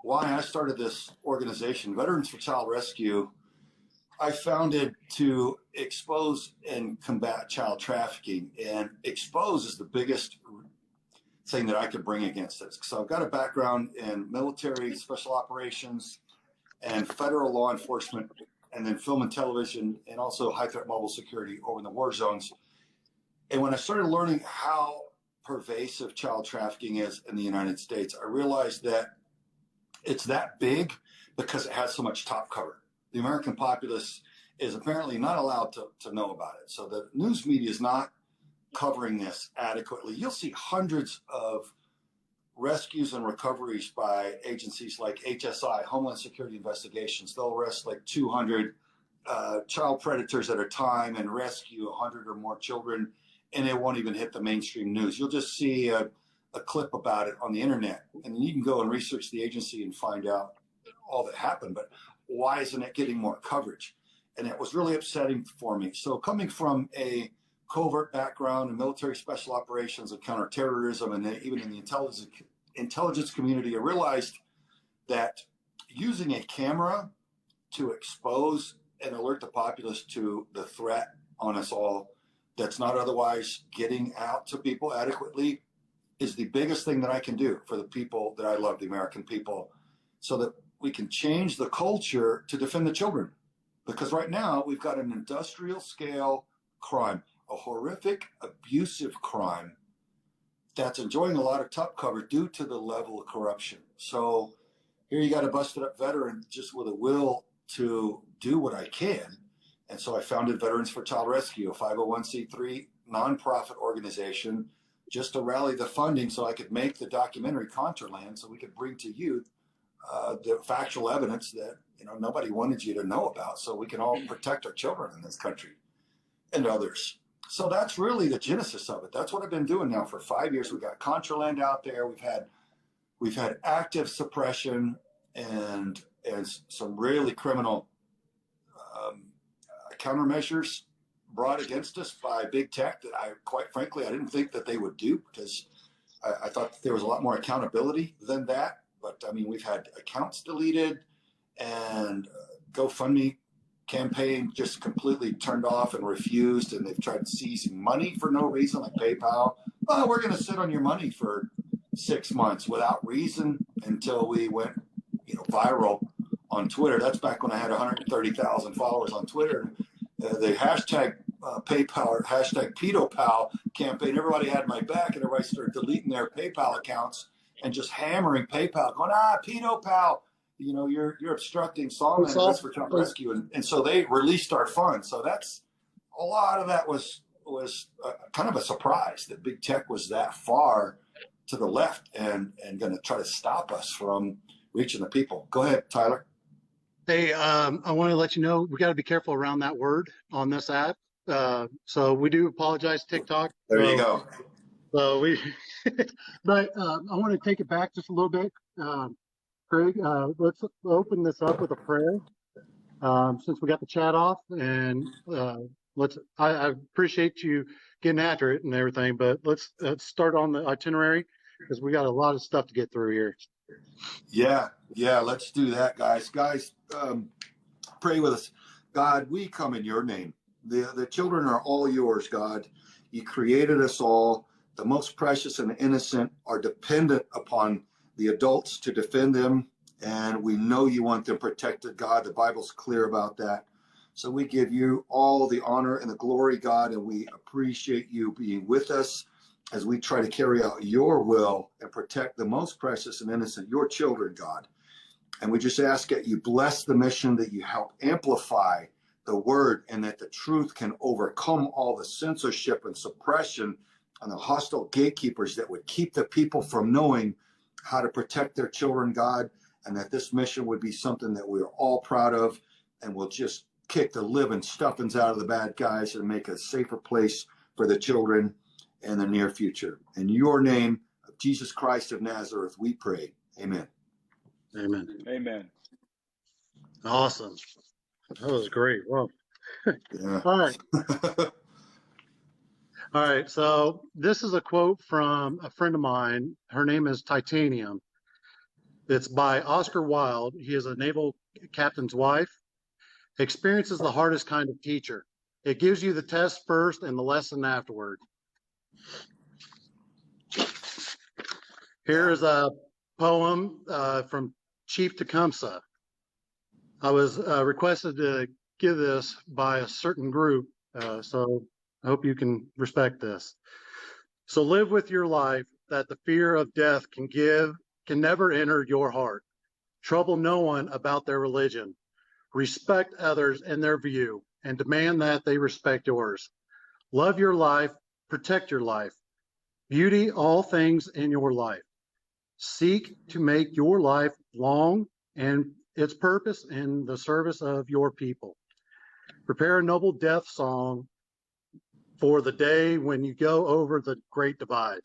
why I started this organization, Veterans for Child Rescue. I founded to expose and combat child trafficking, and expose is the biggest thing that I could bring against this. So I've got a background in military, special operations, and federal law enforcement, and then film and television, and also high threat mobile security over in the war zones. And when I started learning how pervasive child trafficking is in the United States, I realized that it's that big because it has so much top cover. The American populace is apparently not allowed to know about it. So the news media is not covering this adequately. You'll see hundreds of rescues and recoveries by agencies like HSI, Homeland Security Investigations. They'll arrest like 200 child predators at a time and rescue 100 or more children, and it won't even hit the mainstream news. You'll just see a clip about it on the internet, and you can go and research the agency and find out all that happened. But why isn't it getting more coverage? And it was really upsetting for me. So coming from a covert background in military special operations and counterterrorism, and even in the intelligence community, I realized that using a camera to expose and alert the populace to the threat on us all that's not otherwise getting out to people adequately is the biggest thing that I can do for the people that I love, the American people, so that we can change the culture to defend the children. Because right now we've got an industrial scale crime, a horrific, abusive crime that's enjoying a lot of top cover due to the level of corruption. So here you got a busted up veteran just with a will to do what I can. And so I founded Veterans for Child Rescue, a 501c3 nonprofit organization, just to rally the funding so I could make the documentary Contraland, so we could bring to youth the factual evidence that nobody wanted you to know about, so we can all protect our children in this country and others. So that's really the genesis of it. That's what I've been doing now for 5 years. We've got Contraland out there. We've had active suppression and some really criminal countermeasures brought against us by big tech that quite frankly, I didn't think that they would do, because I thought there was a lot more accountability than that. But I mean, we've had accounts deleted and GoFundMe campaign just completely turned off and refused, and they've tried seizing money for no reason, like PayPal. Oh, we're going to sit on your money for 6 months without reason, until we went viral on Twitter. That's back when I had 130,000 followers on Twitter. The hashtag PayPal or hashtag PedoPal campaign, everybody had my back, and everybody started deleting their PayPal accounts and just hammering PayPal, going, PedoPal, you're obstructing Sawman for Child Rescue. And so they released our funds. So that's a lot of that was kind of a surprise that big tech was that far to the left and going to try to stop us from reaching the people. Go ahead, Tyler. Hey, I want to let you know we got to be careful around that word on this app. So we do apologize, TikTok. There you go. So but I want to take it back just a little bit. Craig, let's open this up with a prayer, since we got the chat off, and I appreciate you getting after it and everything, but let's start on the itinerary, because we got a lot of stuff to get through here. Yeah, let's do that, guys. Pray with us. God, we come in your name. The children are all yours, God. You created us all. The most precious and innocent are dependent upon the adults to defend them, and we know you want them protected, God. The Bible's clear about that. So we give you all the honor and the glory, God, and we appreciate you being with us as we try to carry out your will and protect the most precious and innocent, your children, God. And we just ask that you bless the mission, that you help amplify the word, and that the truth can overcome all the censorship and suppression and the hostile gatekeepers that would keep the people from knowing how to protect their children, God, and that this mission would be something that we're all proud of, and will just kick the living stuffings out of the bad guys and make a safer place for the children in the near future. In your name, of Jesus Christ of Nazareth, we pray. Amen. Amen. Amen. Awesome. That was great. Well, Yeah. All right. All right. So this is a quote from a friend of mine. Her name is Titanium. It's by Oscar Wilde. He is a naval captain's wife. Experience is the hardest kind of teacher. It gives you the test first and the lesson afterward. Here is a poem from Chief Tecumseh. I was requested to give this by a certain group, so I hope you can respect this. So live with your life that the fear of death can never enter your heart. Trouble no one about their religion. Respect others and their view, and demand that they respect yours. Love your life, protect your life. Beauty all things in your life. Seek to make your life long and its purpose in the service of your people. Prepare a noble death song for the day when you go over the great divide.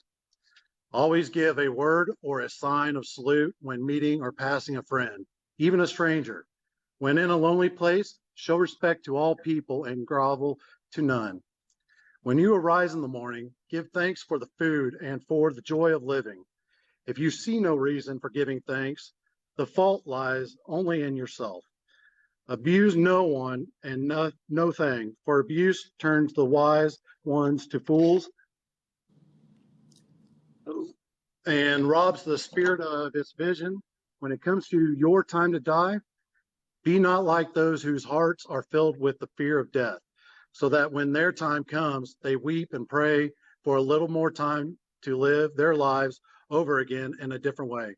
Always give a word or a sign of salute when meeting or passing a friend, even a stranger. When in a lonely place, show respect to all people and grovel to none. When you arise in the morning, give thanks for the food and for the joy of living. If you see no reason for giving thanks, the fault lies only in yourself. Abuse no one and no thing, for abuse turns the wise ones to fools and robs the spirit of its vision. When it comes to your time to die, be not like those whose hearts are filled with the fear of death, so that when their time comes, they weep and pray for a little more time to live their lives over again in a different way.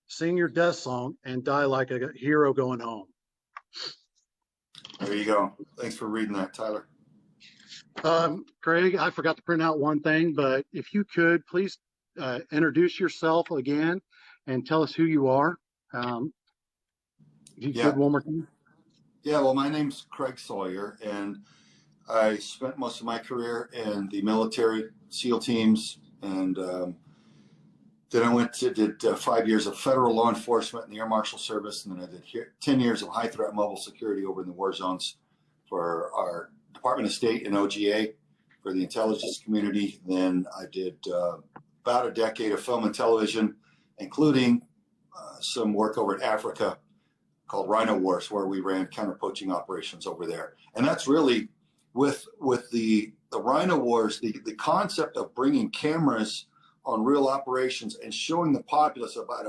Sing your death song and die like a hero going home. There you go. Thanks for reading that, Tyler. Craig, I forgot to print out one thing, but if you could please introduce yourself again and tell us who you are. If you could one more time. Yeah, well, my name's Craig Sawyer, and I spent most of my career in the military, SEAL teams, and then I did 5 years of federal law enforcement in the Air Marshal Service, and then I did 10 years of high threat mobile security over in the war zones for our Department of State and OGA for the intelligence community. Then I did about a decade of film and television, including some work over in Africa called Rhino Wars, where we ran counter-poaching operations over there. And that's really with the Rhino Wars, the concept of bringing cameras on real operations and showing the populace about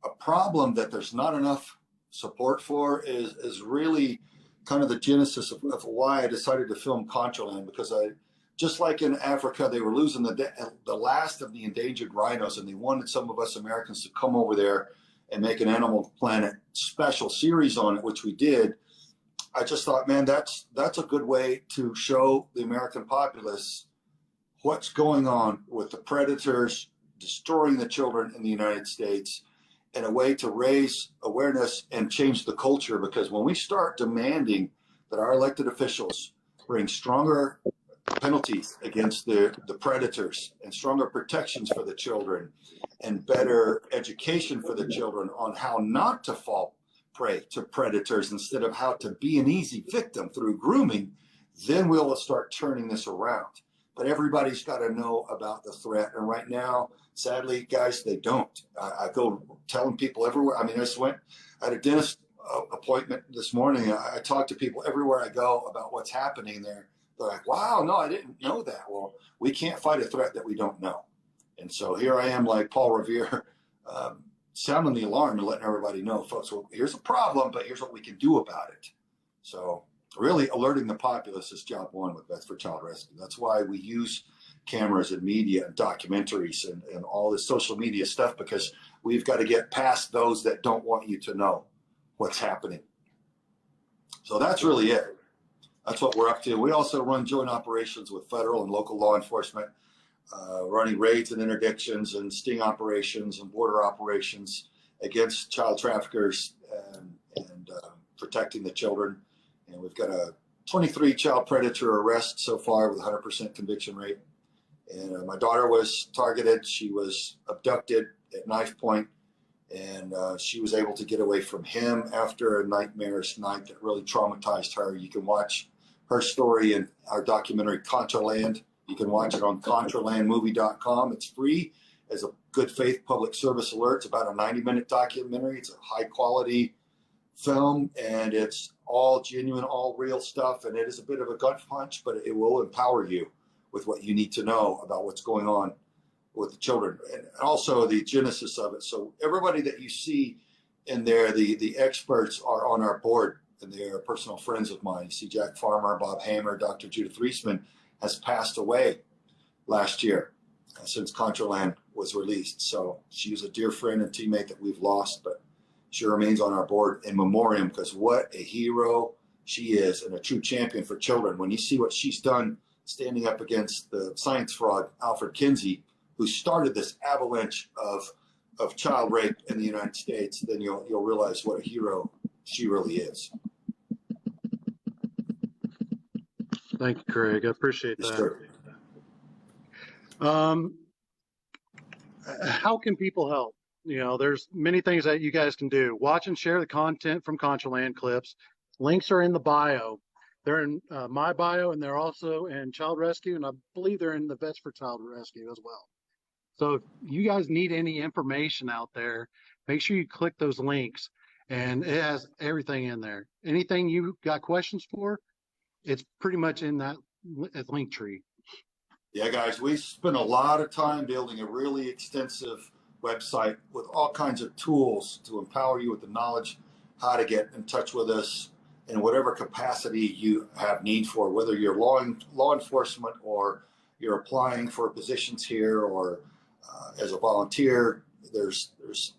a problem that there's not enough support for is really kind of the genesis of why I decided to film Contraland, because just like in Africa, they were losing the last of the endangered rhinos, and they wanted some of us Americans to come over there and make an Animal Planet special series on it, which we did. I just thought, man, that's a good way to show the American populace what's going on with the predators destroying the children in the United States, and a way to raise awareness and change the culture. Because when we start demanding that our elected officials bring stronger penalties against the predators and stronger protections for the children and better education for the children on how not to fall prey to predators instead of how to be an easy victim through grooming, then we'll start turning this around. But everybody's got to know about the threat. And right now, sadly, guys, they don't. I go telling people everywhere. I mean, I had a dentist appointment this morning. I talk to people everywhere I go about what's happening there. They're like, wow, no, I didn't know that. Well, we can't fight a threat that we don't know. And so here I am, like Paul Revere, sounding the alarm and letting everybody know, folks, well, here's a problem, but here's what we can do about it. So really alerting the populace is job one with Vets for Child Rescue. That's why we use cameras and media and documentaries and all this social media stuff, because we've got to get past those that don't want you to know what's happening. So that's really it. That's what we're up to. We also run joint operations with federal and local law enforcement, running raids and interdictions and sting operations and border operations against child traffickers and protecting the children. And we've got a 23 child predator arrests so far with a 100% conviction rate. And my daughter was targeted. She was abducted at knife point, and she was able to get away from him after a nightmarish night that really traumatized her. You can watch her story in our documentary Contraland. You can watch it on contralandmovie.com. It's free, as a good faith public service alert. It's about a 90-minute documentary. It's a high quality film, and it's all genuine, all real stuff. And it is a bit of a gut punch, but it will empower you with what you need to know about what's going on with the children, and also the genesis of it. So everybody that you see in there, the experts are on our board, and they are personal friends of mine. You see Jack Farmer, Bob Hamer, Dr. Judith Reisman has passed away last year since Contraland was released. So she was a dear friend and teammate that we've lost, but she remains on our board in memoriam, because what a hero she is, and a true champion for children. When you see what she's done standing up against the science fraud, Alfred Kinsey, who started this avalanche of child rape in the United States, then you'll realize what a hero she really is. Thank you, Craig. I appreciate Yes, that. sir. How can people help? You know, there's many things that you guys can do. Watch and share the content from Contraland clips. Links are in the bio. They're in my bio, and they're also in Child Rescue, and I believe they're in the Vets for Child Rescue as well. So if you guys need any information out there, make sure you click those links, and it has everything in there. Anything you got questions for, it's pretty much in that Linktree. Yeah, guys, we spent a lot of time building a really extensive website with all kinds of tools to empower you with the knowledge how to get in touch with us in whatever capacity you have need for, whether you're law enforcement or you're applying for positions here, or as a volunteer. There's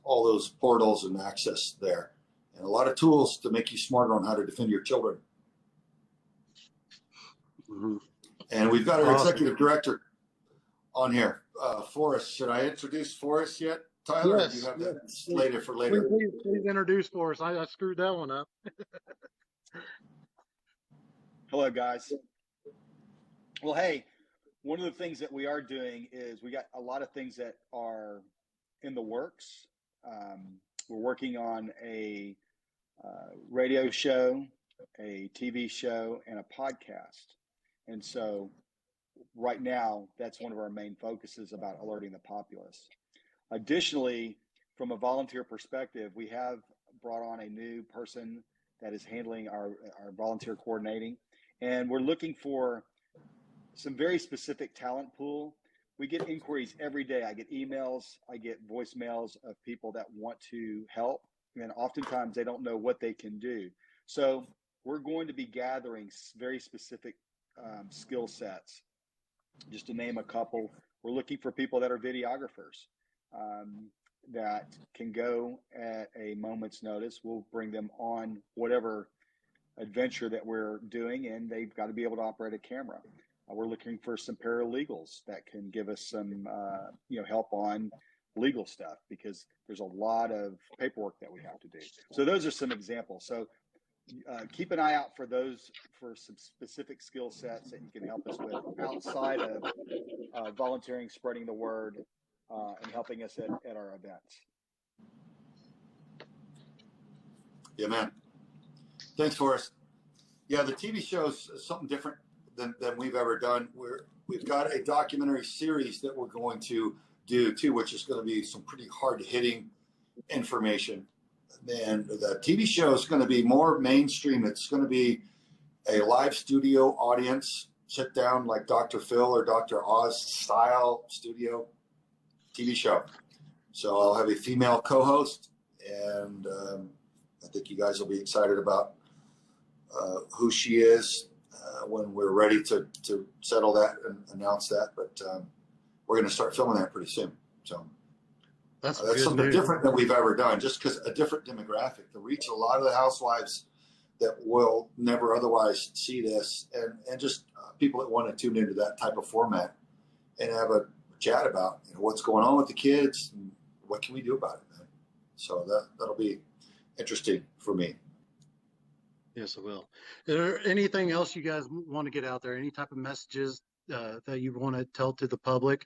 all those portals and access there, and a lot of tools to make you smarter on how to defend your children. Mm-hmm. And we've got our Awesome. executive director on here, Forrest. Should I introduce Forrest yet, Tyler? Yes, Or do you have yes. that slated for later? Please introduce for us. I screwed that one up. Hello, guys. Well, hey, one of the things that we are doing is we got a lot of things that are in the works. We're working on a radio show, a TV show, and a podcast. And so right now, that's one of our main focuses about alerting the populace. Additionally, from a volunteer perspective, we have brought on a new person that is handling our volunteer coordinating. And we're looking for some very specific talent pool. We get inquiries every day. I get emails, I get voicemails of people that want to help, and oftentimes they don't know what they can do. So we're going to be gathering very specific skill sets. Just to name a couple, we're looking for people that are videographers that can go at a moment's notice. We'll bring them on whatever adventure that we're doing, and they've got to be able to operate a camera. We're looking for some paralegals that can give us some help on legal stuff, because there's a lot of paperwork that we have to do. So those are some examples. So keep an eye out for those, for some specific skill sets that you can help us with outside of volunteering, spreading the word, and helping us at our events. Yeah, man. Thanks, Forrest. Yeah, the TV show is something different than we've ever done. We've got a documentary series that we're going to do too, which is going to be some pretty hard-hitting information. And the TV show is going to be more mainstream. It's going to be a live studio audience, sit down like Dr. Phil or Dr. Oz style studio TV show. So I'll have a female co-host, and I think you guys will be excited about who she is when we're ready to settle that and announce that. But we're going to start filming that pretty soon. So That's something different than we've ever done, just because a different demographic to reach a lot of the housewives that will never otherwise see this, and just people that want to tune into that type of format and have a chat about what's going on with the kids and what can we do about it, man. So that'll be interesting for me. Yes, it will. Is there anything else you guys want to get out there? Any type of messages that you want to tell to the public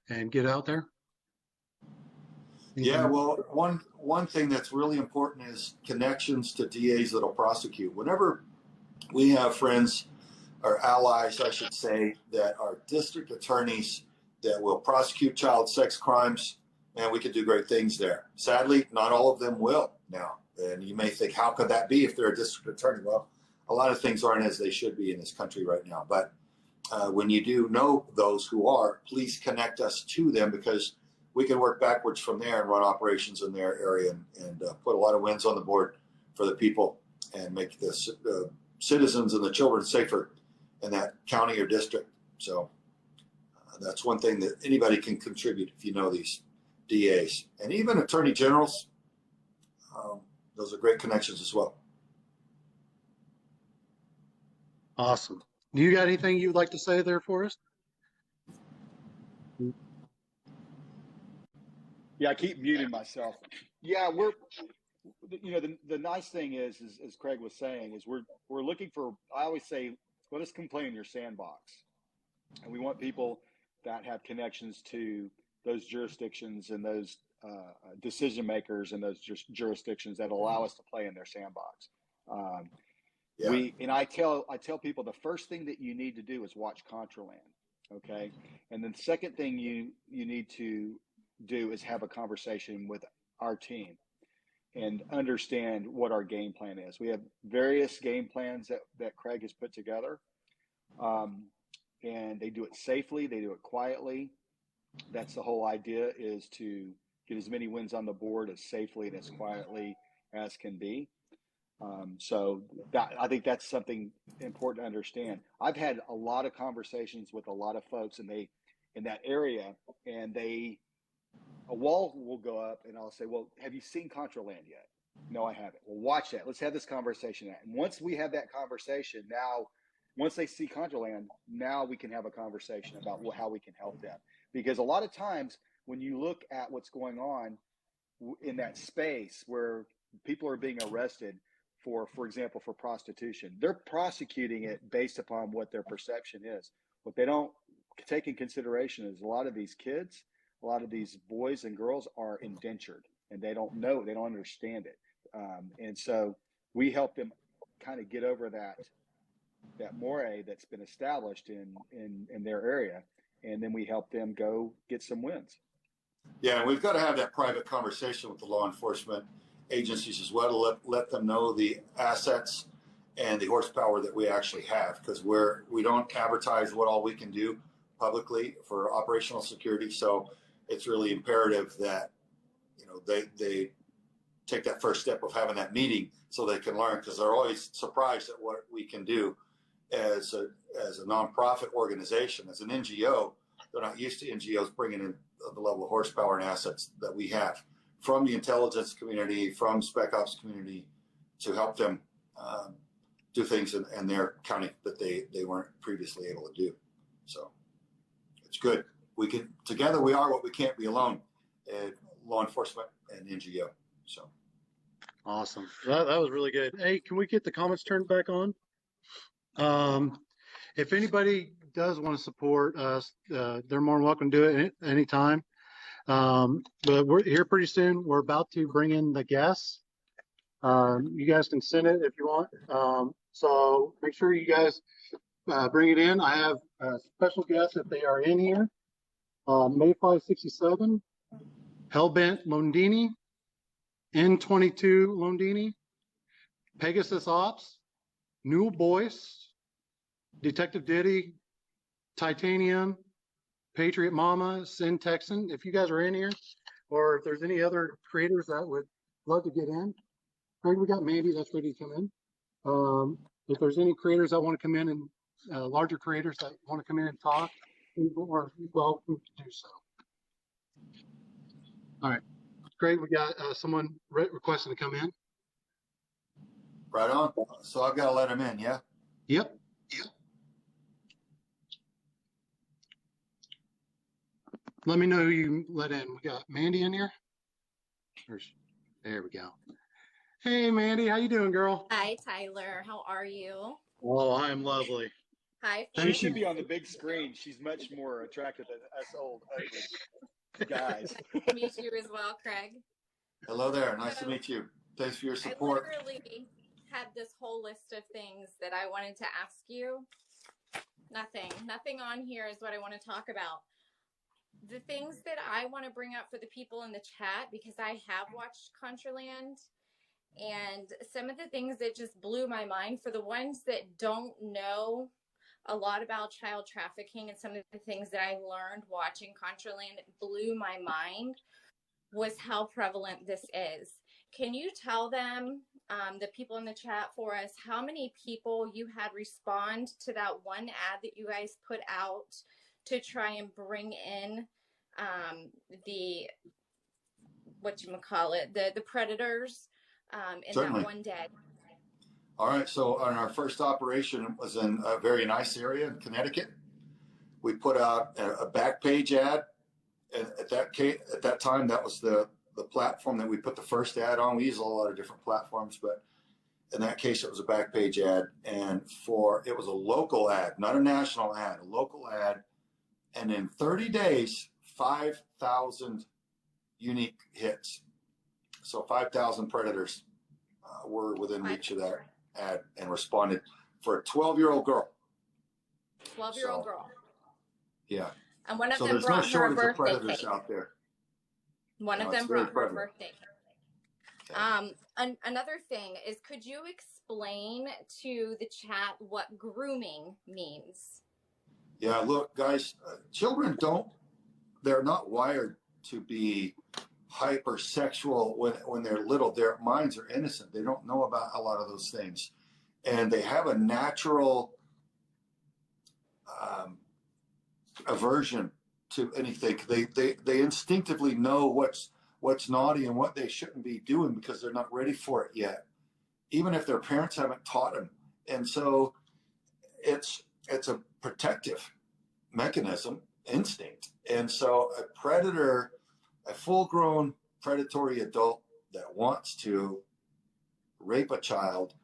and get out there? Yeah, well, one thing that's really important is connections to DAs that'll prosecute. Whenever we have friends or allies, I should say, that are district attorneys that will prosecute child sex crimes, and we could do great things there. Sadly, not all of them will now. And you may think, how could that be if they're a district attorney? Well, a lot of things aren't as they should be in this country right now. But when you do know those who are, please connect us to them, because we can work backwards from there and run operations in their area and put a lot of wins on the board for the people and make the citizens and the children safer in that county or district. So that's one thing that anybody can contribute if you know these DAs and even attorney generals. Those are great connections as well. Awesome. Do you got anything you'd like to say there for us? Yeah, I keep muting myself. Yeah, we're, you know, the nice thing is, as Craig was saying, is we're looking for, I always say, let us complain in your sandbox. And we want people that have connections to those jurisdictions and those decision makers and those jurisdictions that allow us to play in their sandbox. I tell people the first thing that you need to do is watch Contraland, okay? And then the second thing you need to do is have a conversation with our team and understand what our game plan is. We have various game plans that Craig has put together, and they do it safely, they do it quietly. That's the whole idea, is to get as many wins on the board as safely and as quietly as can be. So I think that's something important to understand. I've had a lot of conversations with a lot of folks in that area, and a wall will go up and I'll say, well, have you seen Contraland yet? No, I haven't. Well, watch that. Let's have this conversation. And once we have that conversation, once they see Contraland, now we can have a conversation about how we can help them. Because a lot of times when you look at what's going on in that space where people are being arrested for example, for prostitution, they're prosecuting it based upon what their perception is. What they don't take in consideration is a lot of these kids, a lot of these boys and girls are indentured, and they don't know, they don't understand it. And so we help them kind of get over that moray that's been established in their area. And then we help them go get some wins. Yeah, and we've got to have that private conversation with the law enforcement agencies as well to let them know the assets and the horsepower that we actually have, because we don't advertise what all we can do publicly for operational security. So it's really imperative that, you know, they take that first step of having that meeting so they can learn, because they're always surprised at what we can do as a nonprofit organization. As an NGO, they're not used to NGOs bringing in the level of horsepower and assets that we have from the intelligence community, from spec ops community, to help them do things in their county that they weren't previously able to do. So it's good. Together we are what we can't be alone, law enforcement and NGO. So awesome. That was really good. Hey, can we get the comments turned back on? If anybody does want to support us, they're more than welcome to do it anytime. But we're here pretty soon. We're about to bring in the guests. You guys can send it if you want. So make sure you guys bring it in. I have special guests if they are in here. Mayfly 67, Hellbent Londini, N22 Londini, Pegasus Ops, Newell Boyce, Detective Diddy, Titanium, Patriot Mama, Sin Texan. If you guys are in here, or if there's any other creators that would love to get in, Craig, we got Mandy that's ready to come in. If there's any creators that want to come in, and larger creators that want to come in and talk, people are welcome to do so. All right, Craig, we got someone requesting to come in. right on. So I've got to let them in, yeah? Yep. Let me know who you let in. We got Mandy in here. There we go. Hey, Mandy, how you doing, girl? Hi, Tyler. How are you? Oh, I am lovely. Hi. She should be on the big screen. She's much more attractive than us old ugly guys. Nice to meet you as well, Craig. Hello there. Nice to meet you. Thanks for your support. I literally had this whole list of things that I wanted to ask you. Nothing on here is what I want to talk about. the things that I want to bring up for the people in the chat, because I have watched Contraland, and some of the things that just blew my mind for the ones that don't know a lot about child trafficking, and some of the things that I learned watching Contraland blew my mind, was how prevalent this is. Can you tell them, the people in the chat for us, how many people you had respond to that one ad that you guys put out to try and bring in the, the predators in Certainly. that one day? All right. So on our first operation was in a very nice area in Connecticut. We put out a back page ad, and at that time, that was the platform that we put the first ad on. We use a lot of different platforms, but in that case, it was a back page ad, and it was a local ad, not a national ad, a local ad. And in 30 days, 5,000 unique hits. So 5,000 predators were within reach of that ad and responded for a 12-year-old girl. 12-year-old girl. Yeah. And one of So them there's no brought her a shortage of birthday predators cake. out there. One of it's them very brought her a prevalent. birthday cake. Okay. Another thing is, could you explain to the chat what grooming means? Yeah, look, guys, children they're not wired to be hypersexual when they're little. Their minds are innocent. They don't know about a lot of those things. And they have a natural aversion to anything. They instinctively know what's naughty and what they shouldn't be doing because they're not ready for it yet, even if their parents haven't taught them. And so it's a protective mechanism, instinct. And so a predator, a full-grown predatory adult that wants to rape a child,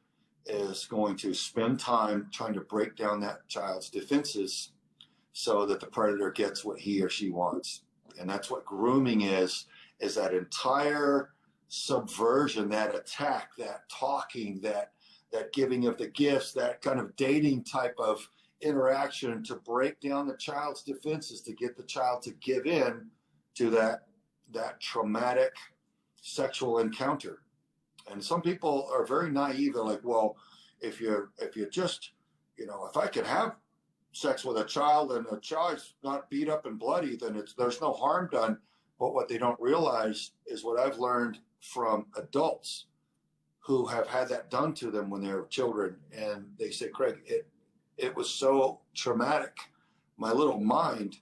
is going to spend time trying to break down that child's defenses so that the predator gets what he or she wants. And that's what grooming is that entire subversion, that attack, that talking, that giving of the gifts, that kind of dating type of interaction to break down the child's defenses, to get the child to give in to that traumatic sexual encounter. And some people are very naive. They're like, well, if you just, if I could have sex with a child and the child's not beat up and bloody, then there's no harm done. But what they don't realize is what I've learned from adults who have had that done to them when they were children. And they say, Craig, it was so traumatic. My little mind,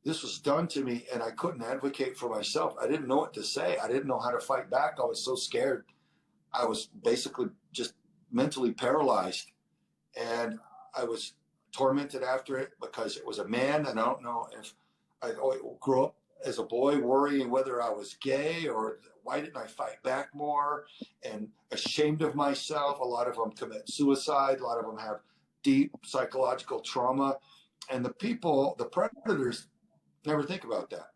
this was done to me, and I couldn't advocate for myself. I didn't know what to say. I didn't know how to fight back. I was so scared. I was basically just mentally paralyzed, and I was tormented after it because it was a man, and I don't know if I grew up as a boy worrying whether I was gay or why didn't I fight back more, and ashamed of myself. A lot of them commit suicide. A lot of them have deep psychological trauma, and the predators never think about that.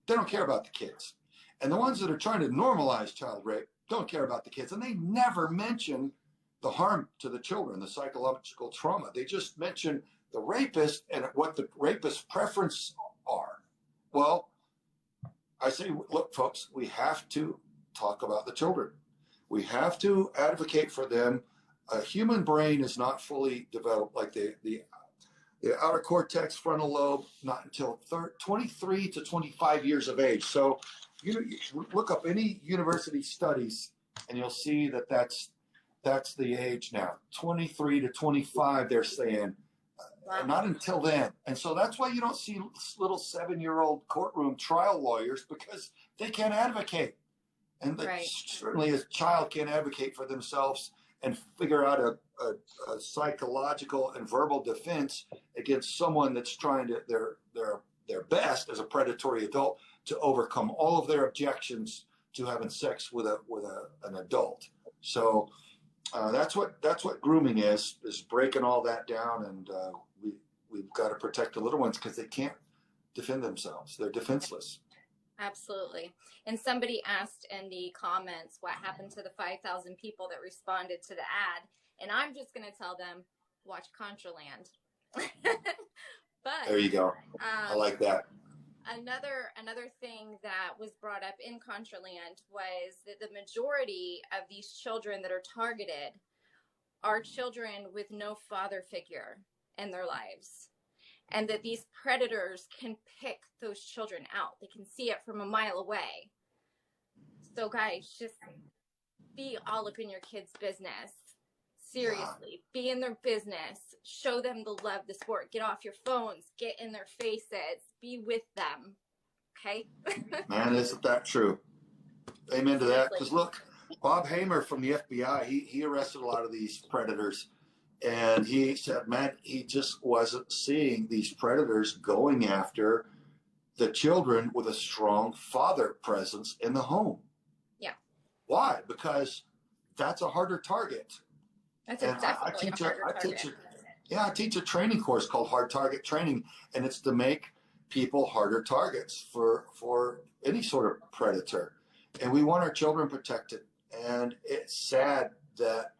They don't care about the kids. And the ones that are trying to normalize child rape don't care about the kids. And they never mention the harm to the children, the psychological trauma. They just mention the rapist and what the rapist's preferences are. Well, I say, look, folks, we have to talk about the children. We have to advocate for them. A human brain is not fully developed, like the outer cortex, frontal lobe, not until 23 to 25 years of age. So you look up any university studies and you'll see that's the age now. 23 to 25, they're saying. Wow. Not until then. And so that's why you don't see little 7-year-old courtroom trial lawyers, because they can't advocate. And right. Certainly a child can't advocate for themselves and figure out a psychological and verbal defense against someone that's trying to their best as a predatory adult to overcome all of their objections to having sex with an adult. So that's what grooming is breaking all that down, and we've got to protect the little ones because they can't defend themselves. They're defenseless. Absolutely. And somebody asked in the comments what happened to the 5,000 people that responded to the ad. And I'm just going to tell them, watch Contraland. But there you go. I like that. Another thing that was brought up in Contraland was that the majority of these children that are targeted are children with no father figure in their lives, and that these predators can pick those children out. They can see it from a mile away. So guys, just be all up in your kids' business. Seriously, be in their business. Show them the love, the sport. Get off your phones. Get in their faces. Be with them. Okay? Man, isn't that true? Amen to that. Because look, Bob Hamer from the FBI, he arrested a lot of these predators. And he said, man, he just wasn't seeing these predators going after the children with a strong father presence in the home. Yeah. Why? Because that's a harder target. That's definitely a harder target. I teach a training course called Hard Target Training, and it's to make people harder targets for any sort of predator. And we want our children protected. And it's sad that,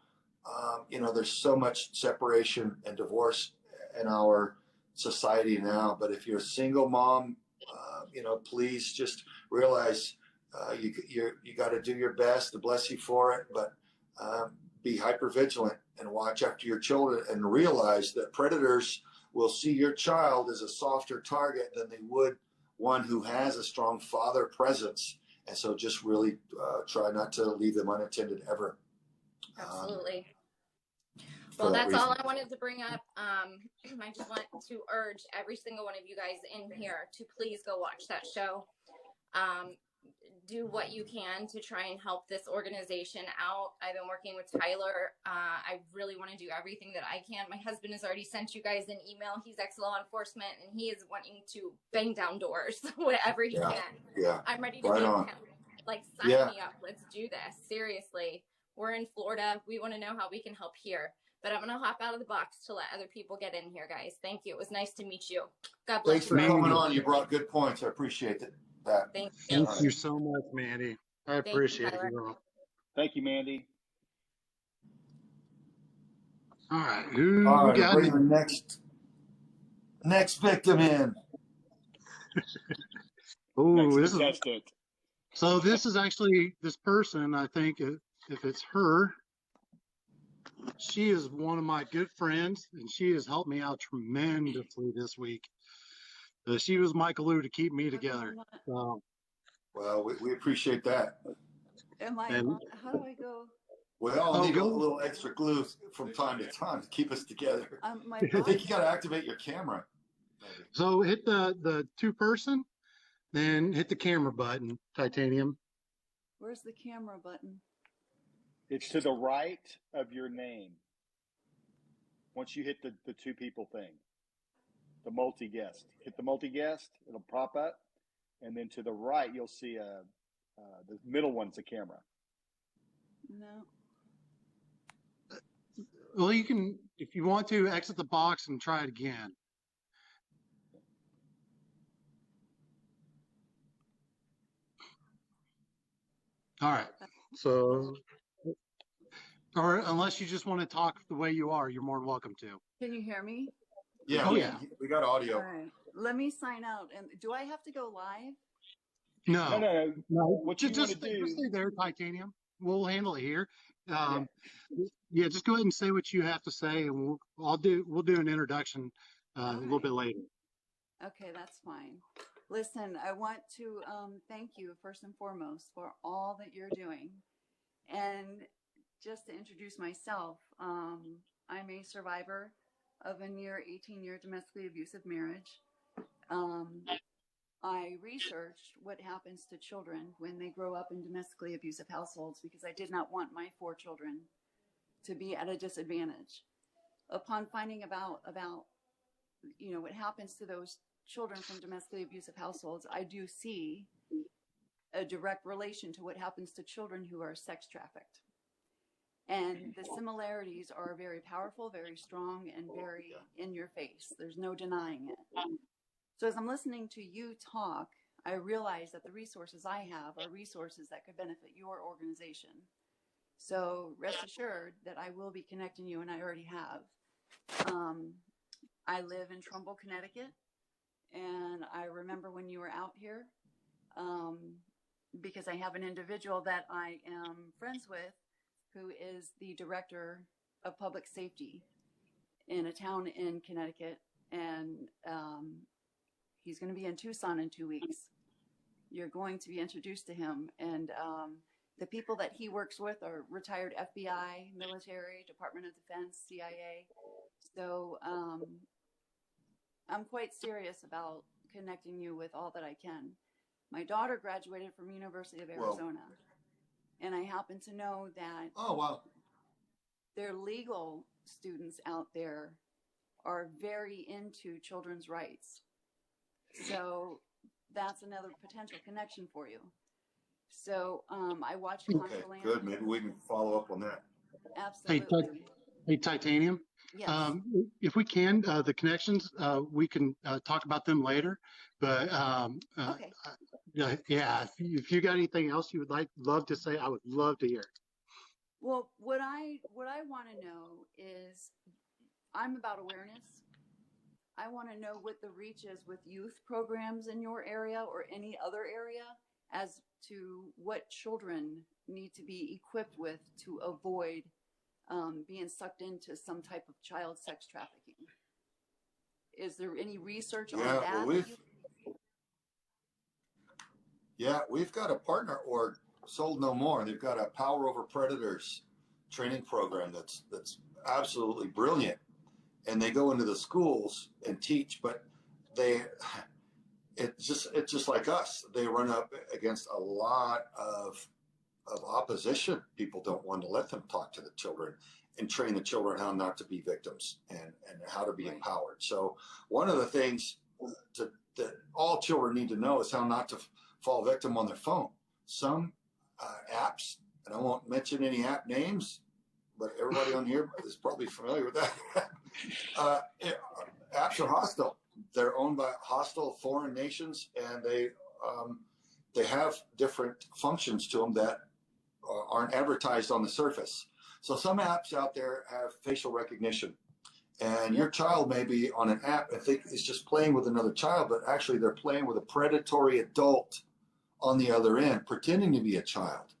there's so much separation and divorce in our society now. But if you're a single mom, please just realize you got to do your best to bless you for it. But be hyper vigilant and watch after your children, and realize that predators will see your child as a softer target than they would one who has a strong father presence. And so just really try not to leave them unattended ever. Absolutely. Well, that's all I wanted to bring up. I just want to urge every single one of you guys in here to please go watch that show. Do what you can to try and help this organization out. I've been working with Tyler. I really want to do everything that I can. My husband has already sent you guys an email. He's ex-law enforcement, and he is wanting to bang down doors, whatever he can. Yeah. I'm ready to meet him. Like, sign me up. Let's do this. Seriously. We're in Florida. We want to know how we can help here. But I'm going to hop out of the box to let other people get in here, guys. Thank you. It was nice to meet you. God bless you. Thanks for coming on. You brought good points. I appreciate that. Thank you so much, Mandy. I appreciate you. Thank you, Mandy. All right. Bring the next victim in. This is actually this person. I think if it's her, she is one of my good friends, and she has helped me out tremendously this week. She was my glue to keep me together. Well, we appreciate that. How do I go? We all need a little extra glue from time to time to keep us together. I think you got to activate your camera. Maybe. So hit the two-person, then hit the camera button, Titanium. Where's the camera button? It's to the right of your name. Once you hit the two people thing, the multi-guest. Hit the multi-guest, it'll pop up. And then to the right, you'll see the middle one's a camera. No. Well, you can, if you want to, exit the box and try it again. All right. So, or unless you just want to talk the way you are, you're more than welcome to. Can you hear me? Yeah. Oh, yeah. We got audio. All right. Let me sign out. And do I have to go live? No. What you just stay there, Titanium. We'll handle it here. Just go ahead and say what you have to say, and we'll do an introduction a little bit later. Okay, that's fine. Listen, I want to thank you first and foremost for all that you're doing. And just to introduce myself, I'm a survivor of a near 18-year domestically abusive marriage. I researched what happens to children when they grow up in domestically abusive households because I did not want my 4 children to be at a disadvantage. Upon finding about what happens to those children from domestically abusive households, I do see a direct relation to what happens to children who are sex trafficked. And the similarities are very powerful, very strong, and very in your face. There's no denying it. So as I'm listening to you talk, I realize that the resources I have are resources that could benefit your organization. So rest assured that I will be connecting you, and I already have. I live in Trumbull, Connecticut, And I remember when you were out here, because I have an individual that I am friends with who is the director of public safety in a town in Connecticut. And he's going to be in Tucson in 2 weeks. You're going to be introduced to him. And the people that he works with are retired FBI, military, Department of Defense, CIA. So I'm quite serious about connecting you with all that I can. My daughter graduated from University of Arizona, and I happen to know that their legal students out there are very into children's rights. So that's another potential connection for you. So I watched Contraland. Good. Maybe we can follow up on that. Absolutely. Hey, Titanium. Yes. If we can, the connections, we can talk about them later. But Okay. yeah, if you got anything else you would love to say, I would love to hear. Well, what I want to know is, I'm about awareness. I want to know what the reach is with youth programs in your area or any other area as to what children need to be equipped with to avoid being sucked into some type of child sex trafficking. Is there any research on that? We've got a partner org, Sold No More. They've got a Power Over Predators training program that's absolutely brilliant. And they go into the schools and teach, but it's just like us. They run up against a lot of opposition. People don't want to let them talk to the children and train the children how not to be victims and how to be empowered. So one of the things that all children need to know is how not to fall victim on their phone. Some apps, and I won't mention any app names, but everybody on here is probably familiar with that. Apps are hostile. They're owned by hostile foreign nations, and they have different functions to them that aren't advertised on the surface. So some apps out there have facial recognition, and your child may be on an app and think it's just playing with another child, but actually they're playing with a predatory adult on the other end, pretending to be a child.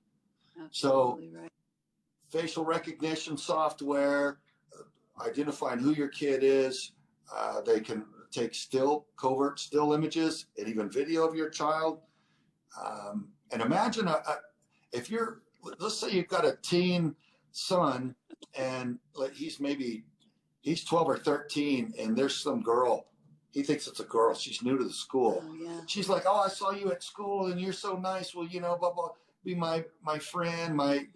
Absolutely So right. Facial recognition software, identifying who your kid is. They can take covert still images and even video of your child. And imagine if let's say you've got a teen son and he's 12 or 13 and there's some girl. He thinks it's a girl. She's new to the school. Oh, yeah. She's like, "Oh, I saw you at school and you're so nice. Well, blah, blah, be my friend, my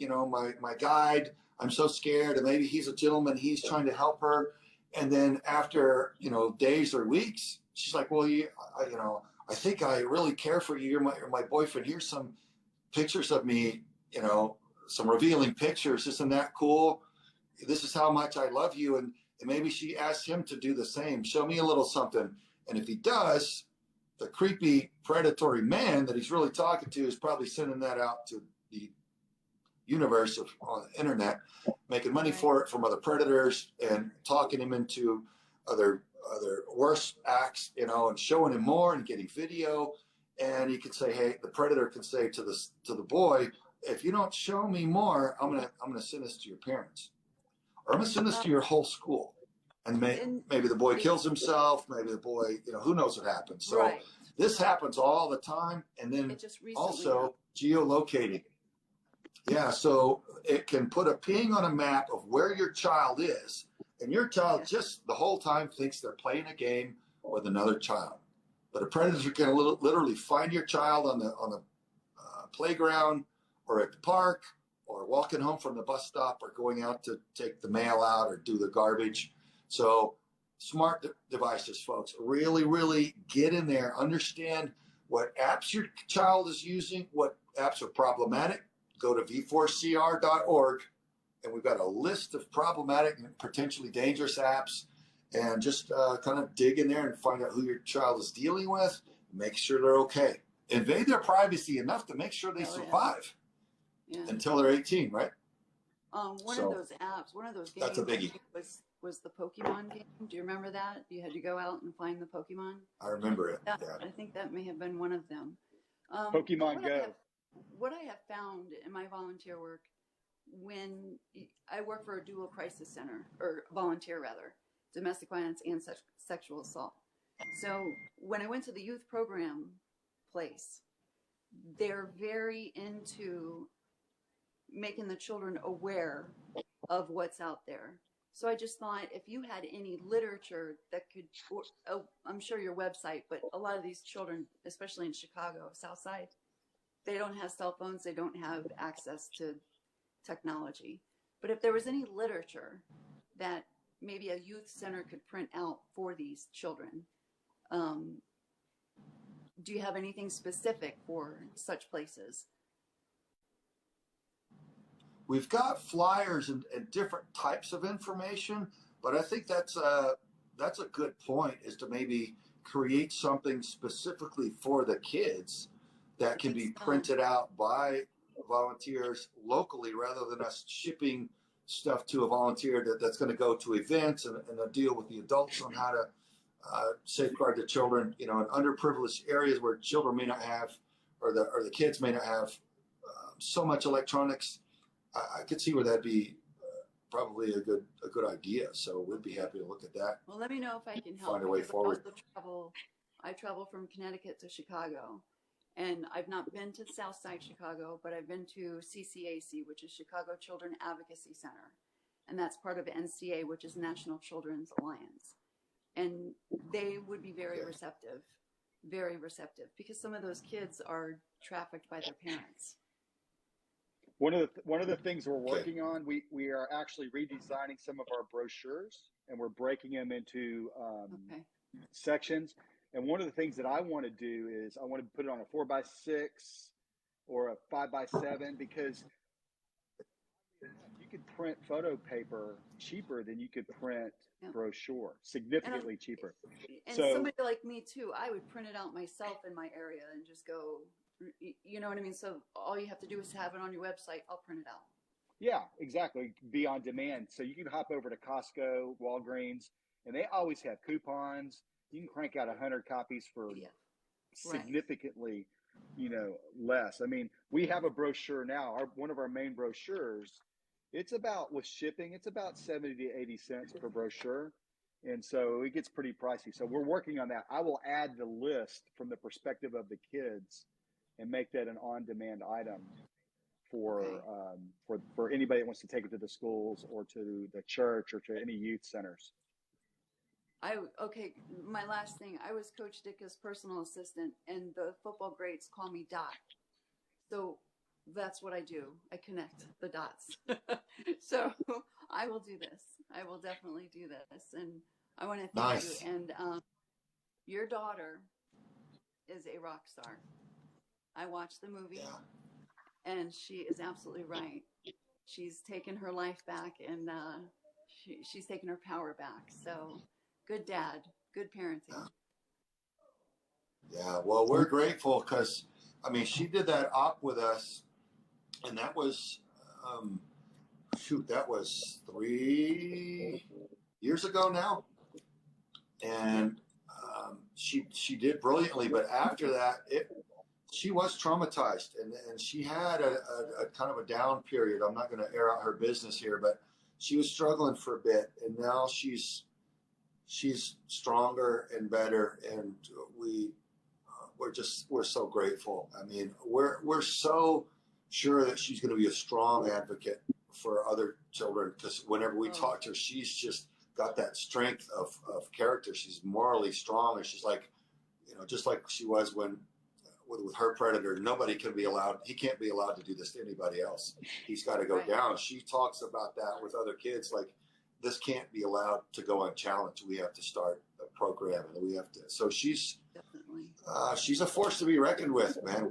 guide. I'm so scared." And maybe he's a gentleman. He's trying to help her. And then after, days or weeks, she's like, "Well, I think I really care for you. You're my boyfriend. Here's some pictures of me, some revealing pictures. Isn't that cool? This is how much I love you." And maybe she asks him to do the same. "Show me a little something." And if he does, the creepy predatory man that he's really talking to is probably sending that out to the universe on the internet, making money for it from other predators and talking him into other worse acts, and showing him more and getting video. And he could say, hey, the predator can say to the boy, "If you don't show me more, I'm gonna send this to your parents, or I'm gonna send this to your whole school." And maybe the boy kills himself. Maybe the boy, who knows what happens. So this happens all the time. And then also geolocating. Yeah, so it can put a ping on a map of where your child is. And your child just the whole time thinks they're playing a game with another child. But a predator can literally find your child on the playground or at the park or walking home from the bus stop or going out to take the mail out or do the garbage. So smart devices, folks, really, really get in there, understand what apps your child is using, what apps are problematic. Go to v4cr.org, and we've got a list of problematic and potentially dangerous apps, and just kind of dig in there and find out who your child is dealing with, make sure they're okay. Invade their privacy enough to make sure they survive until they're 18, right? One So of those apps, one of those games that's a biggie. was the Pokemon game. Do you remember that? You had to go out and find the Pokemon. I remember it. That, Yeah. I think that may have been one of them. Pokemon Go. What I have found in my volunteer work, when I work for a dual crisis center, or volunteer rather, domestic violence and sexual assault. So when I went to the youth program place, they're very into making the children aware of what's out there. So I just thought if you had any literature that could, I'm sure your website, but a lot of these children, especially in Chicago, South Side, they don't have cell phones, they don't have access to technology. But if there was any literature that maybe a youth center could print out for these children, do you have anything specific for such places? We've got flyers and different types of information, but I think that's a good point, is to maybe create something specifically for the kids that can be printed out by volunteers locally, rather than us shipping stuff to a volunteer that's going to go to events and deal with the adults on how to safeguard the children, in underprivileged areas where children may not have, or the kids may not have so much electronics. I could see where that'd be probably a good idea. So we'd be happy to look at that. Well, let me know if I can help. Find a way forward. I travel from Connecticut to Chicago, and I've not been to South Side Chicago, but I've been to CCAC, which is Chicago Children Advocacy Center, and that's part of NCA, which is National Children's Alliance. And they would be very receptive, because some of those kids are trafficked by their parents. One of the things we're working on, we are actually redesigning some of our brochures, and we're breaking them into sections. And one of the things that I want to do is I want to put it on a 4x6 or a 5x7, because you could print photo paper cheaper than you could print brochure, significantly cheaper. And so, somebody like me too, I would print it out myself in my area and just go, you know what I mean? So all you have to do is have it on your website. I'll print it out. Yeah, exactly. Be on demand. So you can hop over to Costco, Walgreens, and they always have coupons. You can crank out 100 copies for significantly, less. I mean, we have a brochure now. One of our main brochures, it's about, with shipping, it's about 70 to 80 cents per brochure. And so it gets pretty pricey. So we're working on that. I will add the list from the perspective of the kids and make that an on-demand item for anybody that wants to take it to the schools or to the church or to any youth centers. My last thing, I was Coach Dicka's personal assistant, and the football greats call me Dot. So that's what I do. I connect the dots. So I will do this. I will definitely do this. And I want to thank you. And your daughter is a rock star. I watched the movie, and she is absolutely right. She's taken her life back, and she's taken her power back. So good dad, good parenting. Yeah, well, we're grateful because, she did that op with us, and that was, that was 3 years ago now. And she did brilliantly, but after that, she was traumatized, and she had a kind of a down period. I'm not going to air out her business here, but she was struggling for a bit, and now she's stronger and better, and we're so grateful. We're so sure that she's going to be a strong advocate for other children, because whenever we talk to her, she's just got that strength of character. She's morally strong, and she's like, just like she was with her predator. Nobody can be allowed. He can't be allowed to do this to anybody else. He's got to go down. She talks about that with other kids, like, this can't be allowed to go unchallenged. We have to start a program, and we have to. So she's a force to be reckoned with, man.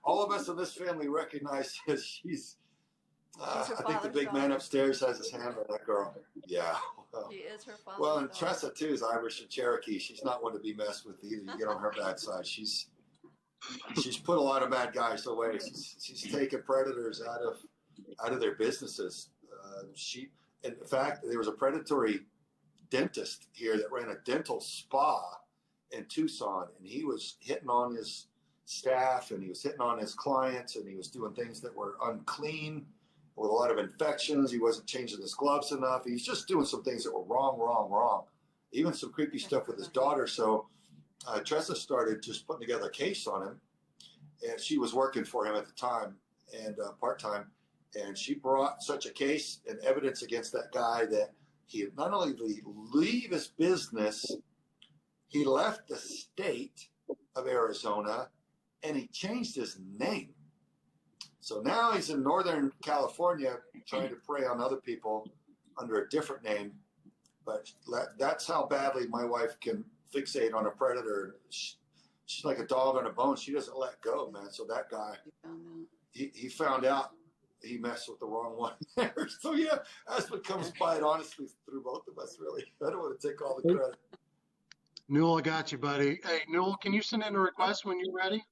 All of us in this family recognize that she's. I think the big man upstairs has his hand on that girl. Yeah. She is her father's Well, and Tressa too is Irish and Cherokee. She's not one to be messed with either. You get on her bad side. She's put a lot of bad guys away. She's taken predators out of out of their businesses. In fact, there was a predatory dentist here that ran a dental spa in Tucson, and he was hitting on his staff, and he was hitting on his clients, and he was doing things that were unclean with a lot of infections. He wasn't changing his gloves enough. He was just doing some things that were wrong. Even some creepy stuff with his daughter. So Tressa started just putting together a case on him, and she was working for him at the time and part-time, and she brought such a case and evidence against that guy that he not only leave his business, he left the state of Arizona, and he changed his name. So now he's in Northern California trying to prey on other people under a different name. But that's how badly my wife can fixate on a predator. She's like a dog on a bone. She doesn't let go, man. So that guy, he found out he messed with the wrong one there. So yeah, that's what comes by it honestly through both of us, really. I don't want to take all the credit. Newell, I got you, buddy. Hey, Newell, can you send in a request when you're ready?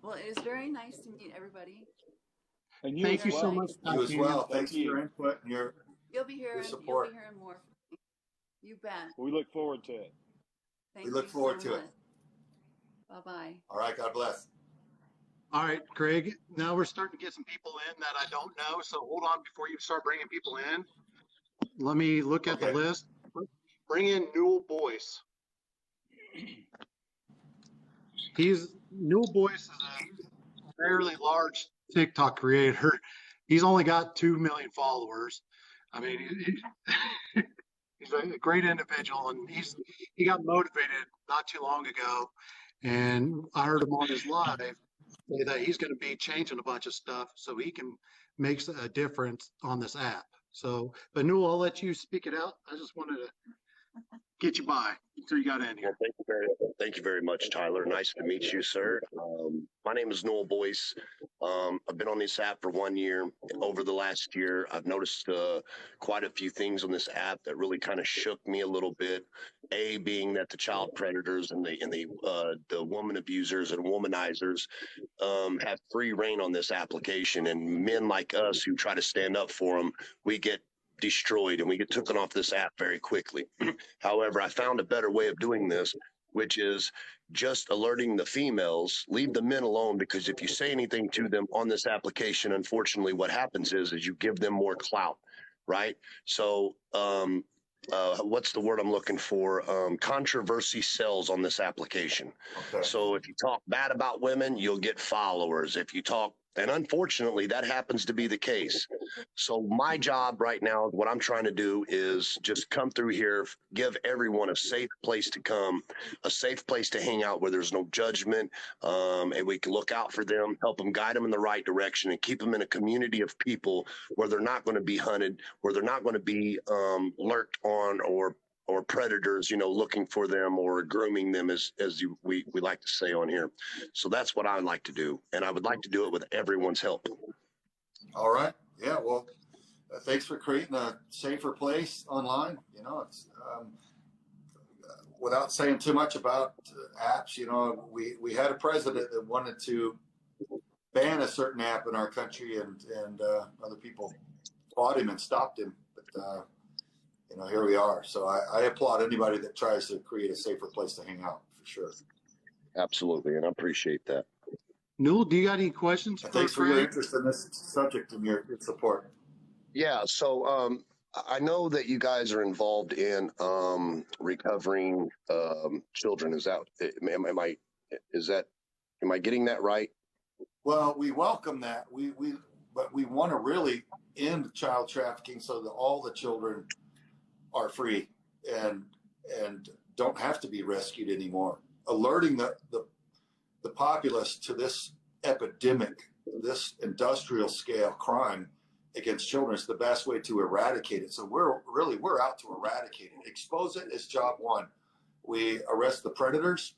Well, it was very nice to meet everybody. And Thank you so much. You as well. Thanks for your input and your You'll be hearing support. More from me. You bet. We look forward to it. Thank We look you forward so to much. it. Bye-bye. All right, God bless. All right, Craig, now we're starting to get some people in that I don't know. So hold on before you start bringing people in. Let me look at the list. Bring in Newell Boyce. Newell Boyce is a fairly large TikTok creator. He's only got 2 million followers. I mean, he's a great individual, and he got motivated not too long ago, and I heard him on his live say that he's going to be changing a bunch of stuff so he can make a difference on this app. So, but Newell, I'll let you speak it out. I just wanted to get you by until you got in here. Well, thank you very much, Tyler. Nice to meet you, sir. My name is Newell Boyce. I've been on this app for 1 year. Over the last year, I've noticed quite a few things on this app that really kind of shook me a little bit. A, being that the child predators and the woman abusers and womanizers have free reign on this application, and men like us who try to stand up for them, we get destroyed and we get taken off this app very quickly. However, I found a better way of doing this, which is just alerting the females, leave the men alone, because if you say anything to them on this application, unfortunately what happens is you give them more clout, right? So what's the word I'm looking for? Controversy sells on this application. Okay. So if you talk bad about women, you'll get followers. If you talk, and unfortunately that happens to be the case. So my job right now, what I'm trying to do is just come through here, give everyone a safe place to come, a safe place to hang out where there's no judgment, and we can look out for them, help them, guide them in the right direction, and keep them in a community of people where they're not going to be hunted, where they're not going to be lurked on or predators, looking for them or grooming them, as we like to say on here. So that's what I would like to do, and I would like to do it with everyone's help. All right. Yeah. Well, thanks for creating a safer place online. It's without saying too much about apps. We had a president that wanted to ban a certain app in our country, and other people fought him and stopped him. But here we are. So I applaud anybody that tries to create a safer place to hang out, for sure. Absolutely, and I appreciate that. Newell, do you got any questions? Thanks for your interest in this subject and your support. Yeah, so I know that you guys are involved in recovering children. Am I getting that right? Well, we welcome that. But we want to really end child trafficking so that all the children are free and don't have to be rescued anymore. Alerting the populace to this epidemic, this industrial scale crime against children is the best way to eradicate it. So we're out to eradicate it. Expose it is job one. We arrest the predators.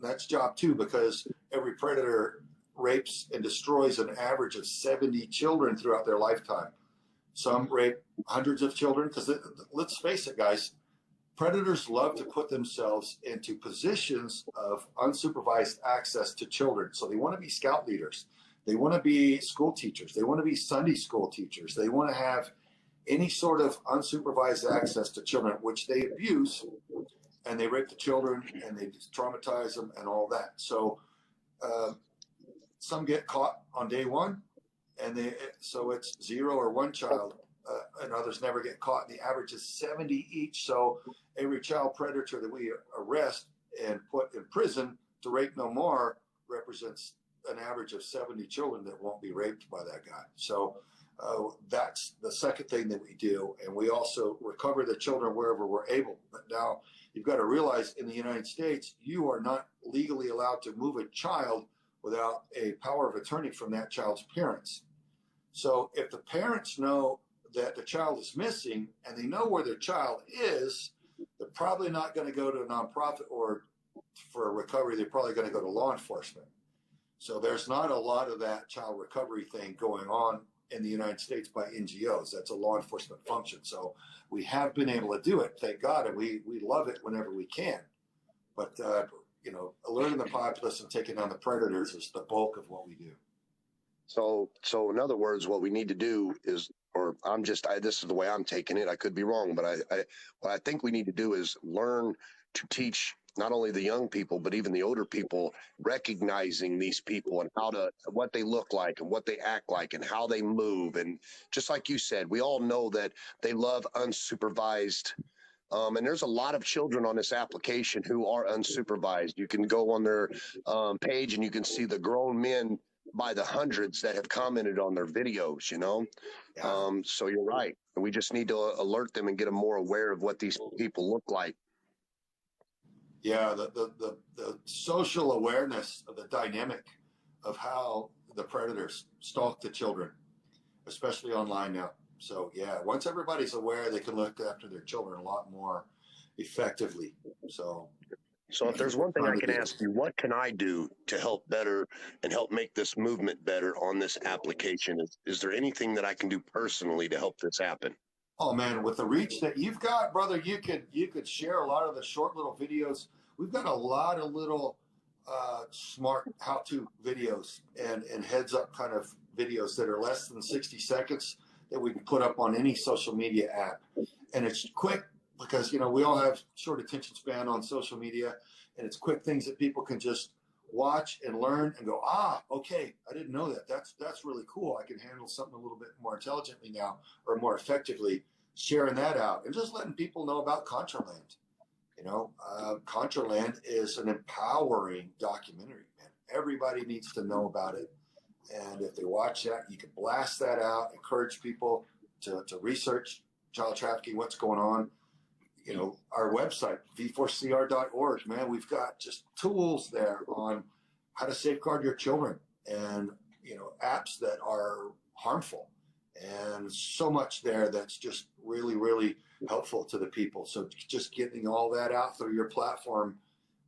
That's job two, because every predator rapes and destroys an average of 70 children throughout their lifetime. Some rape hundreds of children, because let's face it, guys, predators love to put themselves into positions of unsupervised access to children. So they want to be scout leaders. They want to be school teachers. They want to be Sunday school teachers. They want to have any sort of unsupervised access to children, which they abuse, and they rape the children and they traumatize them and all that. So some get caught on day one, and so it's 0 or 1 child, and others never get caught. The average is 70 each. So every child predator that we arrest and put in prison to rape no more represents an average of 70 children that won't be raped by that guy. So that's the second thing that we do. And we also recover the children wherever we're able. But now you've got to realize in the United States, you are not legally allowed to move a child without a power of attorney from that child's parents. So if the parents know that the child is missing and they know where their child is, they're probably not going to go to a nonprofit or for a recovery. They're probably going to go to law enforcement. So there's not a lot of that child recovery thing going on in the United States by NGOs. That's a law enforcement function. So we have been able to do it, thank God, and we love it whenever we can. But alerting the populace and taking down the predators is the bulk of what we do. So in other words, what we need to do is, this is the way I'm taking it. I could be wrong, but what I think we need to do is learn to teach not only the young people, but even the older people, recognizing these people and what they look like and what they act like and how they move. And just like you said, we all know that they love unsupervised. And there's a lot of children on this application who are unsupervised. You can go on their page and you can see the grown men by the hundreds that have commented on their videos, Yeah. So you're right. We just need to alert them and get them more aware of what these people look like. Yeah, the social awareness of the dynamic of how the predators stalk the children, especially online now. So yeah, once everybody's aware, they can look after their children a lot more effectively. So if there's one thing I can ask you, what can I do to help better and help make this movement better on this application? Is there anything that I can do personally to help this happen? Oh man, with the reach that you've got, brother, you could share a lot of the short little videos. We've got a lot of little smart how-to videos and heads-up kind of videos that are less than 60 seconds that we can put up on any social media app. And it's quick because, we all have short attention span on social media, and it's quick things that people can just watch and learn and go, okay, I didn't know that. That's really cool. I can handle something a little bit more intelligently now or more effectively, sharing that out and just letting people know about Contraland. Contraland is an empowering documentary, man. Everybody needs to know about it. And if they watch that, you can blast that out, encourage people to research child trafficking, what's going on. Our website, v4cr.org, man, we've got just tools there on how to safeguard your children and, apps that are harmful, and so much there that's just really, really helpful to the people. So just getting all that out through your platform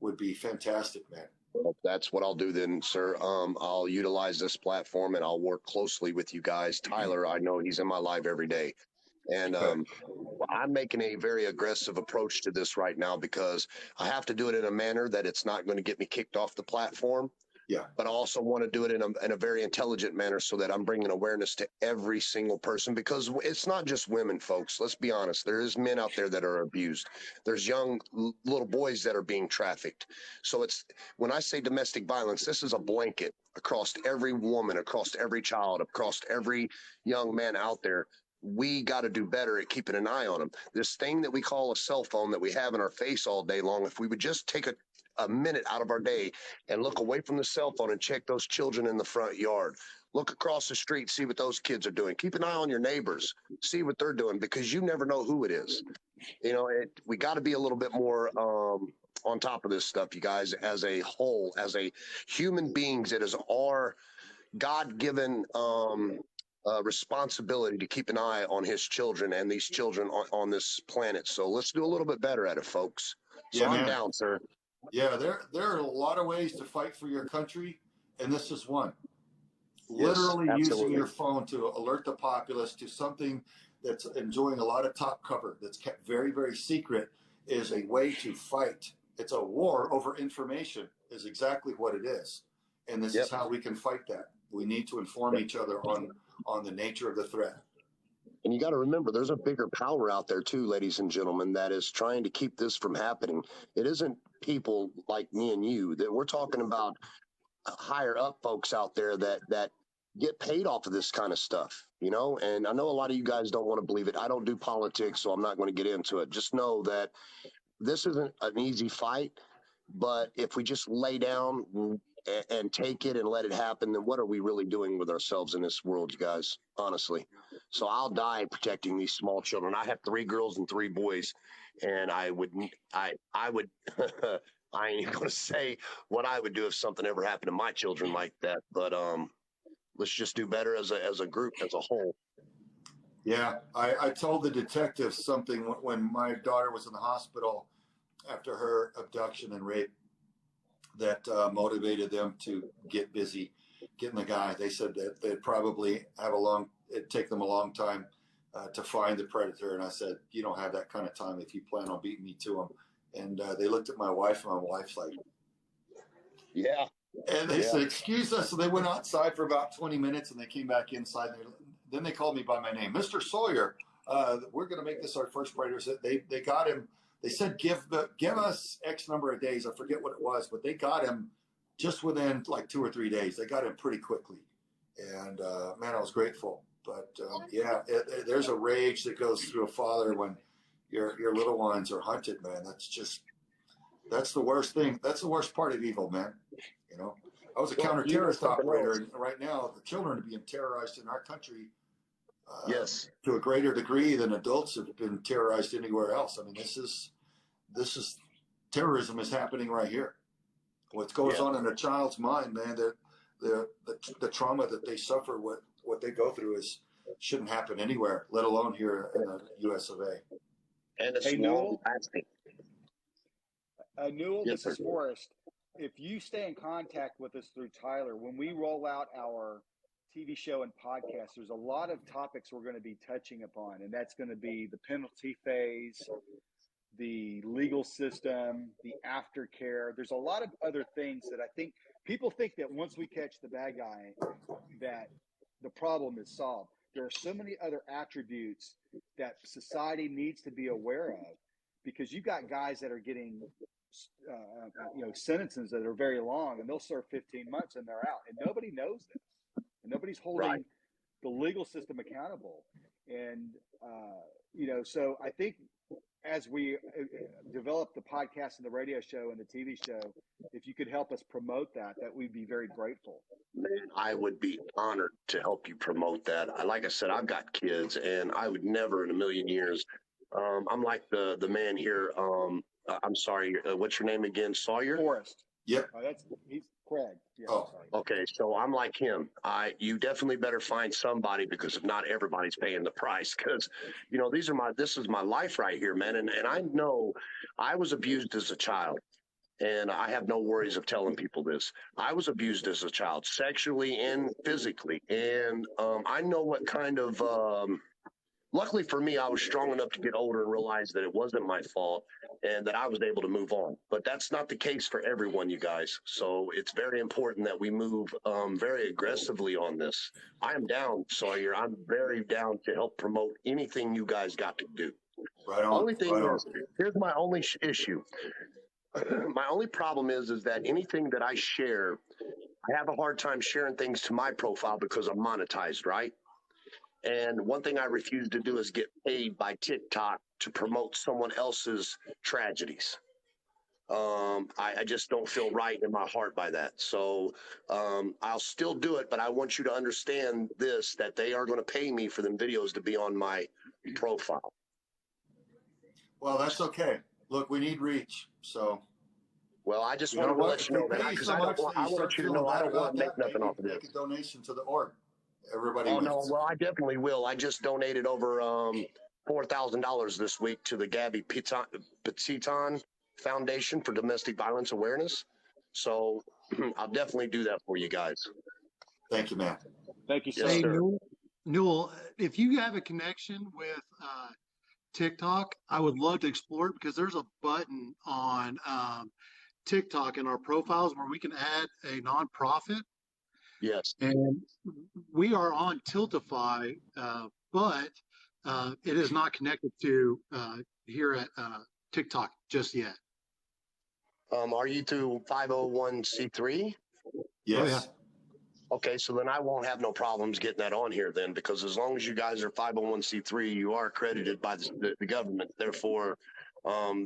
would be fantastic, man. Well, that's what I'll do then, sir. I'll utilize this platform and I'll work closely with you guys. Tyler, I know he's in my live every day. And I'm making a very aggressive approach to this right now because I have to do it in a manner that it's not going to get me kicked off the platform. Yeah. But I also want to do it in a very intelligent manner so that I'm bringing awareness to every single person, because it's not just women, folks. Let's be honest. There is men out there that are abused. There's young little boys that are being trafficked. So when I say domestic violence, this is a blanket across every woman, across every child, across every young man out there. We got to do better at keeping an eye on them. This thing that we call a cell phone that we have in our face all day long, if we would just take a minute out of our day and look away from the cell phone and check those children in the front yard. Look across the street, see what those kids are doing. Keep an eye on your neighbors, see what they're doing, because you never know who it is. We got to be a little bit more on top of this stuff, you guys, as a whole, as a human beings. It is our God-given responsibility to keep an eye on his children and these children on this planet. So let's do a little bit better at it, folks. So I'm down, sir. Yeah, there are a lot of ways to fight for your country, and this is one. Yes, literally absolutely. using your phone to alert the populace to something that's enjoying a lot of top cover, that's kept very, very secret, is a way to fight. It's a war over information is exactly what it is. And this is how we can fight that. We need to inform each other on the nature of the threat. And you got to remember, there's a bigger power out there too, ladies and gentlemen, that is trying to keep this from happening. It isn't people like me and you. That we're talking about higher up folks out there that get paid off of this kind of stuff, you know. And I know a lot of you guys don't want to believe it. I don't do politics, so I'm not going to get into it. Just know that this isn't an easy fight, but if we just lay down and take it and let it happen, then what are we really doing with ourselves in this world, you guys? Honestly. So I'll die protecting these small children. I have 3 girls and 3 boys, and I would I ain't going to say what I would do if something ever happened to my children like that, but let's just do better as a group, as a whole. Yeah, I told the detective something when my daughter was in the hospital after her abduction and rape that motivated them to get busy getting the guy. They said that they'd probably it'd take them a long time to find the predator. And I said, you don't have that kind of time if you plan on beating me to him. And they looked at my wife, and my wife's like, yeah. And they said, excuse us. So they went outside for about 20 minutes, and they came back inside. And then they called me by my name, Mr. Sawyer. We're going to make this our first predator. They got him. They said, give us X number of days. I forget what it was, but they got him just within like 2 or 3 days. They got him pretty quickly. And man, I was grateful. But there's a rage that goes through a father when your little ones are hunted, man. That's the worst thing. That's the worst part of evil, man. You know, I was a counter-terrorist operator, and right now the children are being terrorized in our country yes, to a greater degree than adults have been terrorized anywhere else. I mean, this is terrorism is happening right here. What goes on in a child's mind, man, the trauma that they suffer, what they go through shouldn't happen anywhere, let alone here in the U.S. of A. And Hey, Newell. Yes, This is sir. Forrest. If you stay in contact with us through Tyler, when we roll out our TV show and podcast, there's a lot of topics we're going to be touching upon, and that's going to be the penalty phase, the legal system, the aftercare. There's a lot of other things that I think people think that once we catch the bad guy, that the problem is solved. There are so many other attributes that society needs to be aware of, because you've got guys that are getting sentences that are very long, and they'll serve 15 months and they're out, and nobody knows this, and nobody's holding the legal system accountable. And so I think as we develop the podcast and the radio show and the TV show, if you could help us promote that we'd be very grateful. Man, I would be honored to help you promote that. Like I said, I've got kids, and I would never in a million years. I'm like the man here. I'm sorry. What's your name again? Sawyer? Forrest. Yep. He's Craig. Yeah, Oh, sorry. Okay, so I'm like him. You definitely better find somebody, because if not, everybody's paying the price. Because this is my life right here, man. And I know I was abused as a child, and I have no worries of telling people this. I was abused as a child, sexually and physically, and I know what kind of. Luckily for me, I was strong enough to get older and realize that it wasn't my fault and that I was able to move on. But that's not the case for everyone, you guys. So it's very important that we move very aggressively on this. I am down, Sawyer. I'm very down to help promote anything you guys got to do. right on. Only thing right is, here's my only issue. My only problem is that anything that I share, I have a hard time sharing things to my profile because I'm monetized, right? And one thing I refuse to do is get paid by TikTok to promote someone else's tragedies. I just don't feel right in my heart by that. So I'll still do it, but I want you to understand this, that they are going to pay me for them videos to be on my profile. Well, that's okay. Look, we need reach. So, Well, I just you know wanted to what? let If you know we that pay you because so much that I you start want you to feeling know I bad don't want about to make that, nothing maybe off of this. make a donation to the org. Everybody Oh, wins. no, well, I definitely will. I just donated over $4,000 this week to the Gabby Petiton Foundation for Domestic Violence Awareness. So I'll definitely do that for you guys. Thank you, man. Thank you, sir. Yes, Hey, sir. Newell, if you have a connection with TikTok, I would love to explore it, because there's a button on TikTok in our profiles where we can add a nonprofit. Yes. And we are on Tiltify, but it is not connected to here at TikTok just yet. Are you through 501c3? Yes. Oh, yeah. Okay, so then I won't have no problems getting that on here then, because as long as you guys are 501c3, you are accredited by the government. Therefore,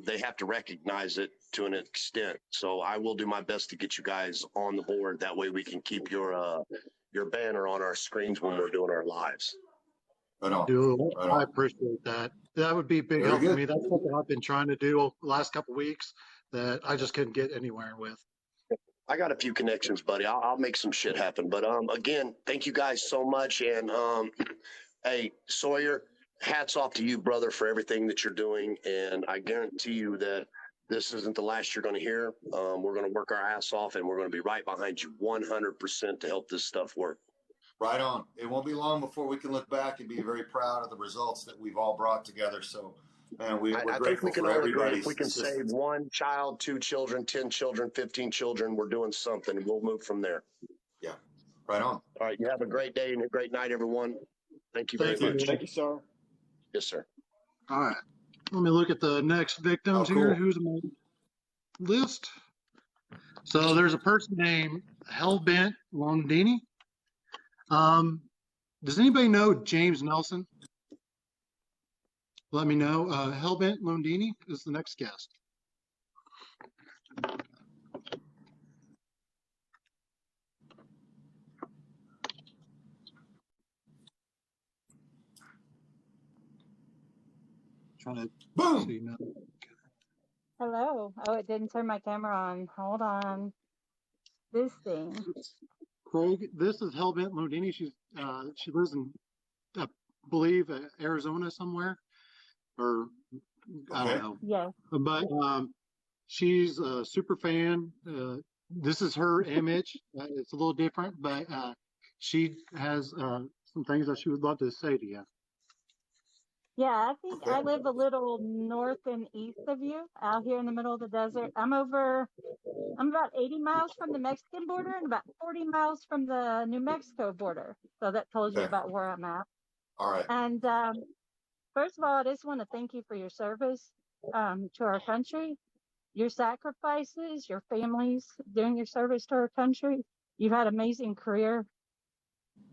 they have to recognize it to an extent. So I will do my best to get you guys on the board. That way we can keep your banner on our screens when we're doing our lives. Right on. Dude, Right I on. appreciate that. That would be a big Very help for good. me. That's something I've been trying to do the last couple of weeks that I just couldn't get anywhere with. I got a few connections, buddy. I'll make some shit happen. But again, thank you guys so much. And hey, Sawyer, hats off to you, brother, for everything that you're doing. And I guarantee you that this isn't the last you're going to hear. We're going to work our ass off, and we're going to be right behind you 100% to help this stuff work. Right on. It won't be long before we can look back and be very proud of the results that we've all brought together. So, man, we're I think grateful we can for all agree everybody's if we can save assistance. 1 child, 2 children, 10 children, 15 children, we're doing something, and we'll move from there. Yeah. Right on. All right. You have a great day and a great night, everyone. Thank you very Thank you. much. Thank you, sir. Yes, sir. All right. Let me look at the next victims Oh, here. cool. Who's on my list? So there's a person named Hellbent Longdini. Does anybody know James Nelson? Let me know. Hellbent Longdini is the next guest. Trying to Boom. see now. Hello. Oh, it didn't turn my camera on. Hold on. This thing. Craig, this is Hellbent Longdini. She lives in, I believe, Arizona somewhere, or I Okay. don't know. Yes. But she's a super fan. This is her image. It's a little different, but she has some things that she would love to say to you. Yeah, I think I live a little north and east of you, out here in the middle of the desert. I'm about 80 miles from the Mexican border and about 40 miles from the New Mexico border. So that tells you Okay. about where I'm at. All right. And first of all, I just want to thank you for your service to our country, your sacrifices, your families during your service to our country. You've had an amazing career.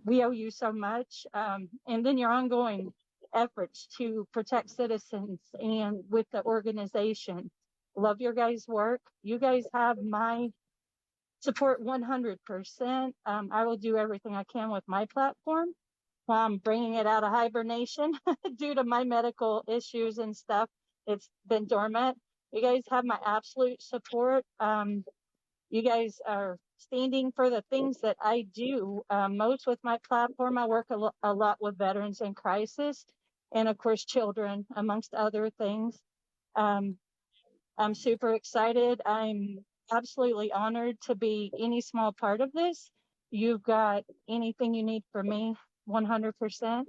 We owe you so much. And then your ongoing efforts to protect citizens and with the organization. Love your guys' work. You guys have my support 100%. I will do everything I can with my platform while I'm bringing it out of hibernation due to my medical issues and stuff. It's been dormant. You guys have my absolute support. You guys are standing for the things that I do. Most with my platform, I work a lot with veterans in crisis and, of course, children, amongst other things. I'm super excited. I'm absolutely honored to be any small part of this. You've got anything you need from me, 100%.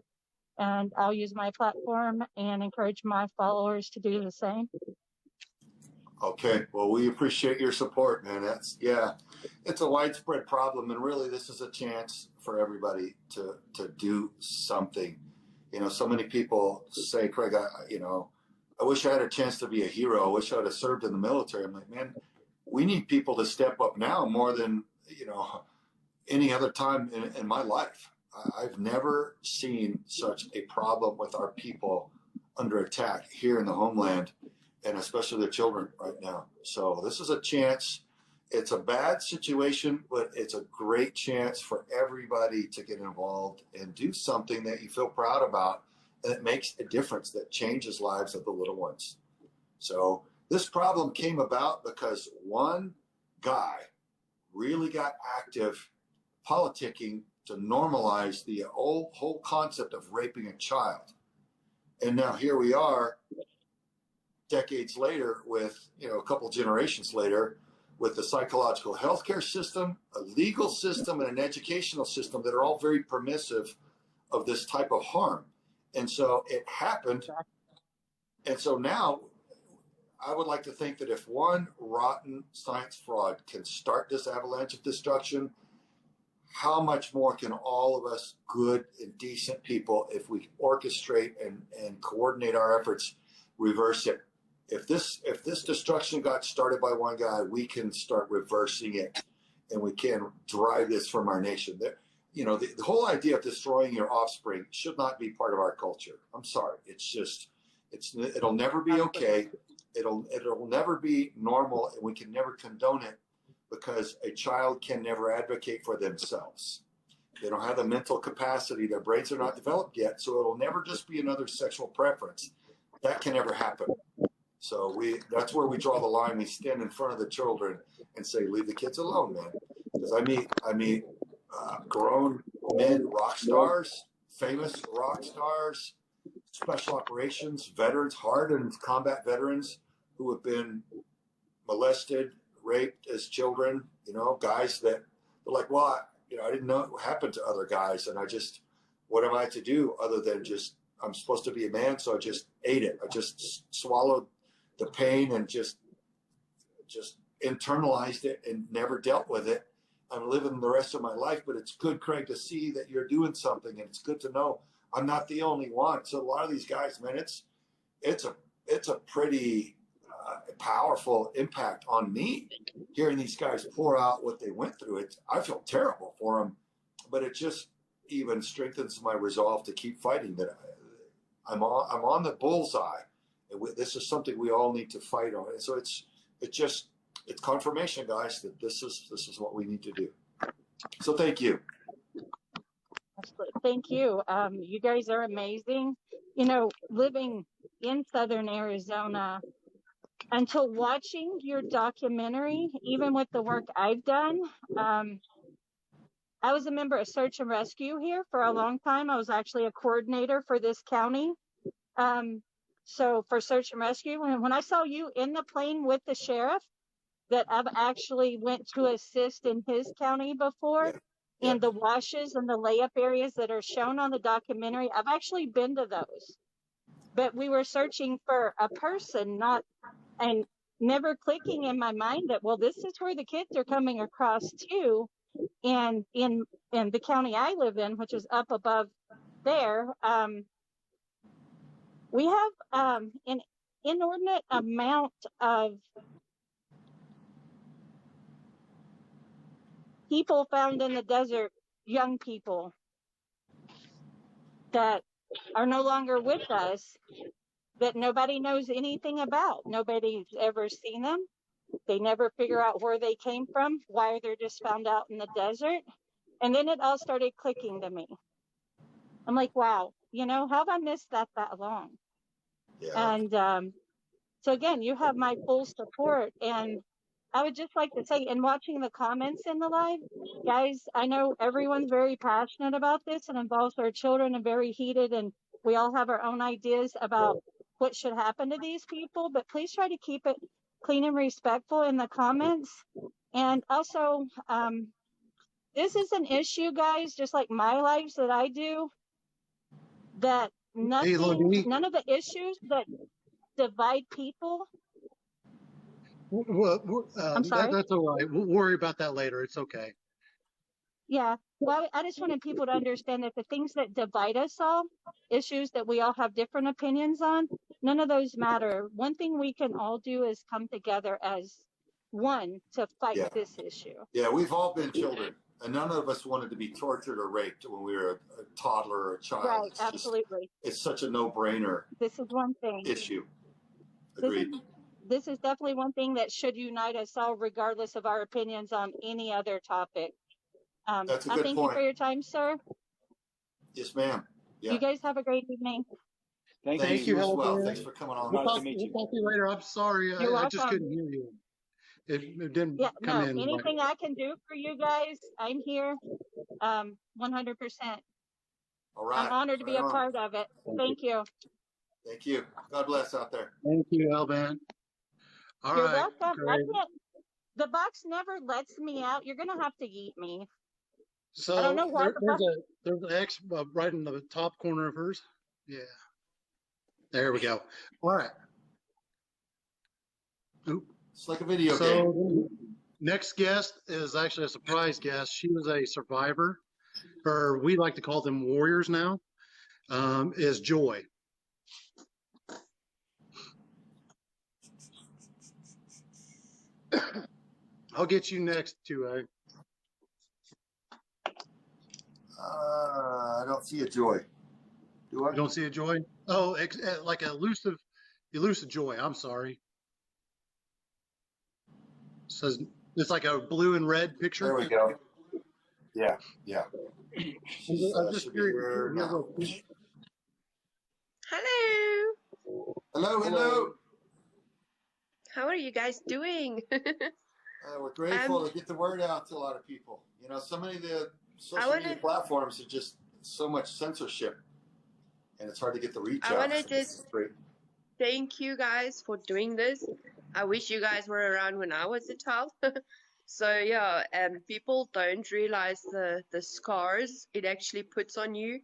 And I'll use my platform and encourage my followers to do the same. Okay. Well, we appreciate your support, man. It's a widespread problem, and really, this is a chance for everybody to do something. You know, so many people say, Craig, I wish I had a chance to be a hero. I wish I would have served in the military. I'm like, man, we need people to step up now more than, any other time in my life. I've never seen such a problem with our people under attack here in the homeland, and especially the children right now. So this is a chance. It's a bad situation, but it's a great chance for everybody to get involved and do something that you feel proud about, and it makes a difference that changes lives of the little ones. So this problem came about because one guy really got active politicking to normalize the whole concept of raping a child. And now here we are decades later with, a couple generations later, with the psychological healthcare system, a legal system, and an educational system that are all very permissive of this type of harm. And so it happened. And so now I would like to think that if one rotten science fraud can start this avalanche of destruction, how much more can all of us good and decent people, if we orchestrate and coordinate our efforts, reverse it? If this destruction got started by one guy, we can start reversing it, and we can drive this from our nation. You know, the whole idea of destroying your offspring should not be part of our culture. I'm sorry. It's just, it'll never be okay. It'll never be normal, and we can never condone it, because a child can never advocate for themselves. They don't have the mental capacity. Their brains are not developed yet. So it'll never just be another sexual preference. That can never happen. So that's where we draw the line. We stand in front of the children and say, leave the kids alone, man. Because I meet grown men, rock stars, famous rock stars, special operations, veterans, hardened combat veterans who have been molested, raped as children, you know, guys that they're like, well, I didn't know what happened to other guys. And what am I to do other than I'm supposed to be a man. So I just ate it. I just swallowed the pain and just internalized it and never dealt with it. I'm living the rest of my life, but it's good, Craig, to see that you're doing something, and it's good to know I'm not the only one. So a lot of these guys, man, it's a pretty powerful impact on me hearing these guys pour out what they went through. I feel terrible for them, but it just even strengthens my resolve to keep fighting. That I'm on the bullseye. This is something we all need to fight on. And so it's confirmation, guys, that this is what we need to do. So thank you. Thank you. You guys are amazing. You know, living in Southern Arizona, until watching your documentary, even with the work I've done, I was a member of Search and Rescue here for a long time. I was actually a coordinator for this county. So for Search and Rescue, when I saw you in the plane with the sheriff, that I've actually went to assist in his county before, Yeah. and the washes and the layup areas that are shown on the documentary, I've actually been to those. But we were searching for a person, and never clicking in my mind that, well, this is where the kids are coming across too. And in the county I live in, which is up above there, we have an inordinate amount of people found in the desert, young people that are no longer with us, that nobody knows anything about. Nobody's ever seen them. They never figure out where they came from, why they're just found out in the desert. And then it all started clicking to me. I'm like, wow, how have I missed that long? Yeah. And so again, you have my full support. And I would just like to say, in watching the comments in the live, guys, I know everyone's very passionate about this and involves our children and very heated, and we all have our own ideas about what should happen to these people, but please try to keep it clean and respectful in the comments. And also, this is an issue, guys, just like my lives that I do, that none of the issues that divide people. Well, I'm sorry. That's all right. We'll worry about that later. It's okay. Yeah. Well, I just wanted people to understand that the things that divide us all, issues that we all have different opinions on, none of those matter. One thing we can all do is come together as one to fight this issue. Yeah, we've all been children, and none of us wanted to be tortured or raped when we were a toddler or a child. Right, absolutely. It's such a no-brainer. This is one thing. Issue. Agreed. This is definitely one thing that should unite us all, regardless of our opinions on any other topic. That's a good thank point. you for your time, sir. Yes, ma'am. Yeah. You guys have a great evening. Thank you as well. Thanks for coming on. We'll Nice talk to meet you. to you later. I'm sorry. I just couldn't hear you. It didn't come in. Anything I can do for you guys, I'm here. 100%. All right. I'm honored to be a part of it. Thank you. Thank you. God bless out there. Thank you, Alban. All You're right. welcome. The box never lets me out. You're going to have to eat me. So I don't know why there's an X right in the top corner of hers. Yeah. There we go. All right. Oop. It's like a video game. Next guest is actually a surprise guest. She was a survivor, or we like to call them warriors now, is Joy. I'll get you next, too. I don't see a Joy. Do I? You don't see a Joy? Oh, like elusive Joy. I'm sorry. Says it's like a blue and red picture. There we go. Yeah. I'm just Should be curious. here now. Hello. Hello. How are you guys doing? We're grateful to get the word out to a lot of people. You know, so many of the social media platforms are just so much censorship, and it's hard to get the reach out. I want to just thank you guys for doing this. I wish you guys were around when I was a child. So yeah, people don't realize the scars it actually puts on you.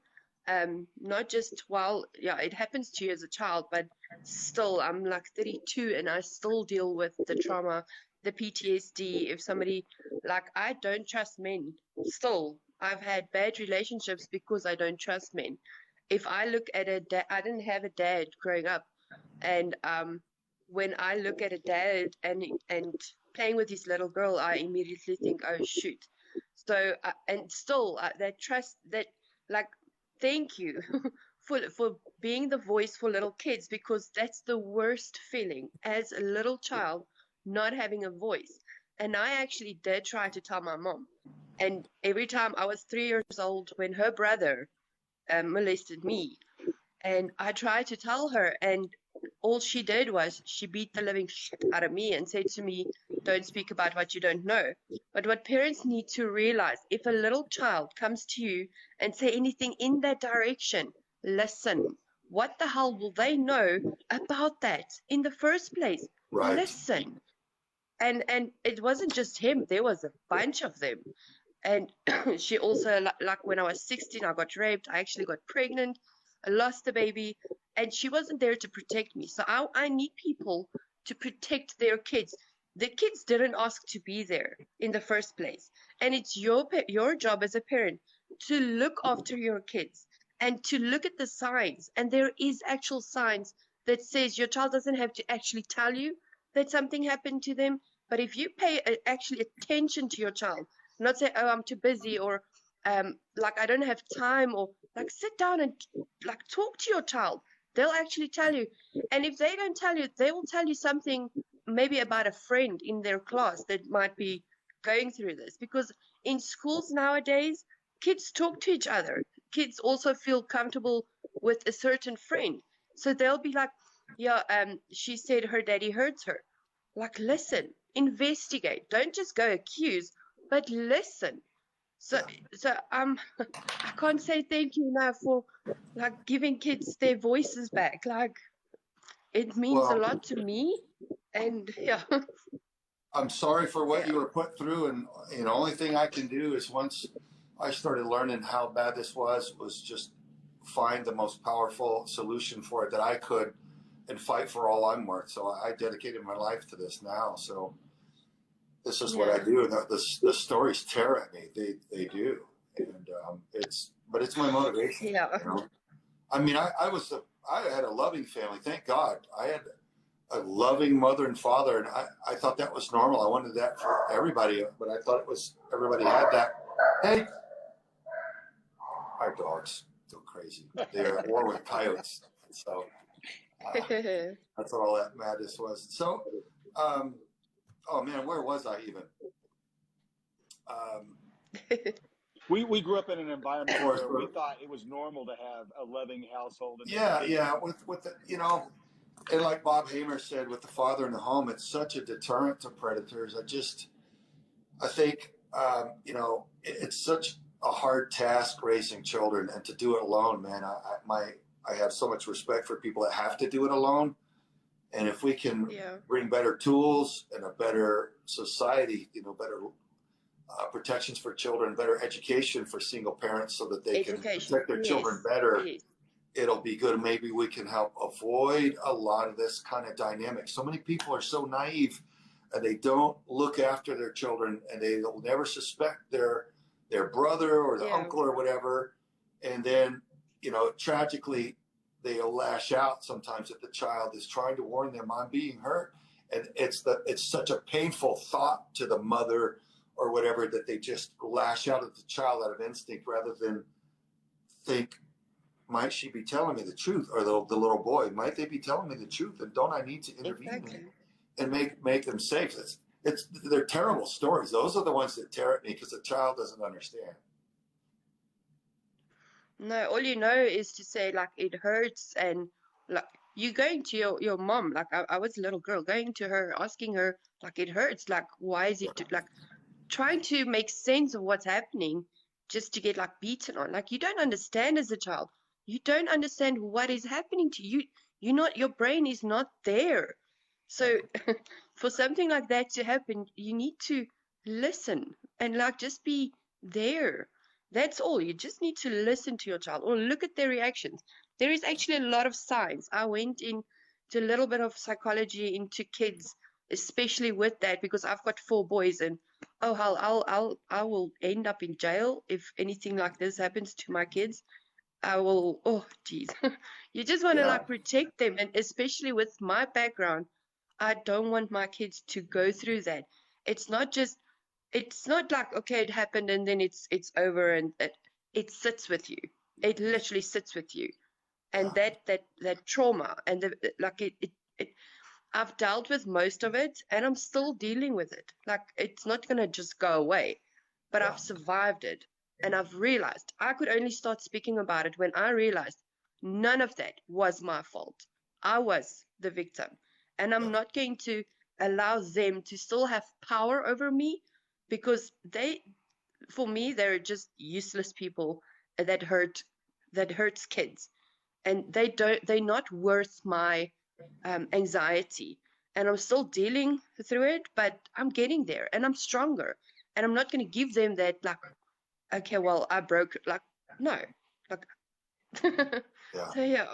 Not just while, yeah, it happens to you as a child, but still, I'm like 32 and I still deal with the trauma, the PTSD. If somebody, like, I don't trust men. Still, I've had bad relationships because I don't trust men. If I look at I didn't have a dad growing up, and when I look at a dad and playing with his little girl, I immediately think, oh shoot. So and still that trust, that, like, thank you for being the voice for little kids, because that's the worst feeling as a little child, not having a voice. And I actually did try to tell my mom, and every time, I was 3 years old when her brother molested me, and I tried to tell her, and all she did was she beat the living shit out of me and said to me, don't speak about what you don't know. But what parents need to realize, if a little child comes to you and say anything in that direction, listen. What the hell will they know about that in the first place? Right. Listen. And it wasn't just him. There was a bunch of them. And she also, like when I was 16, I got raped. I actually got pregnant. I lost the baby. And she wasn't there to protect me. So I need people to protect their kids. The kids didn't ask to be there in the first place. And it's your job as a parent to look after your kids and to look at the signs. And there is actual signs that says your child doesn't have to actually tell you that something happened to them. But if you pay actually attention to your child, not say, oh, I'm too busy, or like I don't have time, or like sit down and like talk to your child. They'll actually tell you. And if they don't tell you, they will tell you something maybe about a friend in their class that might be going through this. Because in schools nowadays, kids talk to each other. Kids also feel comfortable with a certain friend. So they'll be like, yeah, she said her daddy hurts her. Like, listen, investigate. Don't just go accuse, but listen. So I can't say thank you enough for like giving kids their voices back. Like, it means a lot to me. And yeah. I'm sorry for what you were put through, and you know, only thing I can do is, once I started learning how bad this was just find the most powerful solution for it that I could and fight for all I'm worth. So I dedicated my life to this now. So this is what I do. And the stories tear at me. They do. And it's my motivation. Yeah. You know? I mean, I had a loving family. Thank God. I had a loving mother and father, and I thought that was normal. I wanted that for everybody, but I thought everybody had that. Hey, our dogs go crazy. They're at war with coyotes. So that's what all that madness was. So, oh man, where was I even? We grew up in an environment where we thought it was normal to have a loving household. And yeah, with the, you know, and like Bob Hamer said, with the father in the home, it's such a deterrent to predators. I think, you know, it's such a hard task raising children, and to do it alone, man. I have so much respect for people that have to do it alone. And if we can bring better tools and a better society, you know, better protections for children, better education for single parents so that they can protect their children better, it'll be good. Maybe we can help avoid a lot of this kind of dynamic. So many people are so naive and they don't look after their children, and they'll never suspect their brother or the Yeah. uncle or whatever. And then, tragically, they'll lash out sometimes if the child is trying to warn them, I'm being hurt. And it's such a painful thought to the mother or whatever that they just lash out at the child out of instinct rather than think, might she be telling me the truth? Or the little boy, might they be telling me the truth? And don't I need to intervene Exactly. and make them safe? They're terrible stories. Those are the ones that tear at me because the child doesn't understand. No, all you know is to say like it hurts, and like you going to your mom, like I was a little girl going to her, asking her like it hurts, like why is it like trying to make sense of what's happening just to get like beaten on. Like you don't understand as a child. You don't understand what is happening to you. Your brain is not there. So for something like that to happen, you need to listen and like just be there. That's all. You just need to listen to your child or look at their reactions. There is actually a lot of science. I went into a little bit of psychology into kids, especially with that, because I've got 4 boys, and I will end up in jail if anything like this happens to my kids. I will, oh, geez. You just want to like protect them. And especially with my background, I don't want my kids to go through that. It's not like, okay, it happened and then it's over, and it sits with you. It literally sits with you. And that trauma and I've dealt with most of it, and I'm still dealing with it. Like it's not going to just go away, but I've survived it. And I've realized I could only start speaking about it when I realized none of that was my fault. I was the victim. And I'm not going to allow them to still have power over me, because for me, they're just useless people that hurts kids. And they're not worth my anxiety. And I'm still dealing through it, but I'm getting there and I'm stronger. And I'm not going to give them that like, okay, well, I broke, like, no, like, so yeah.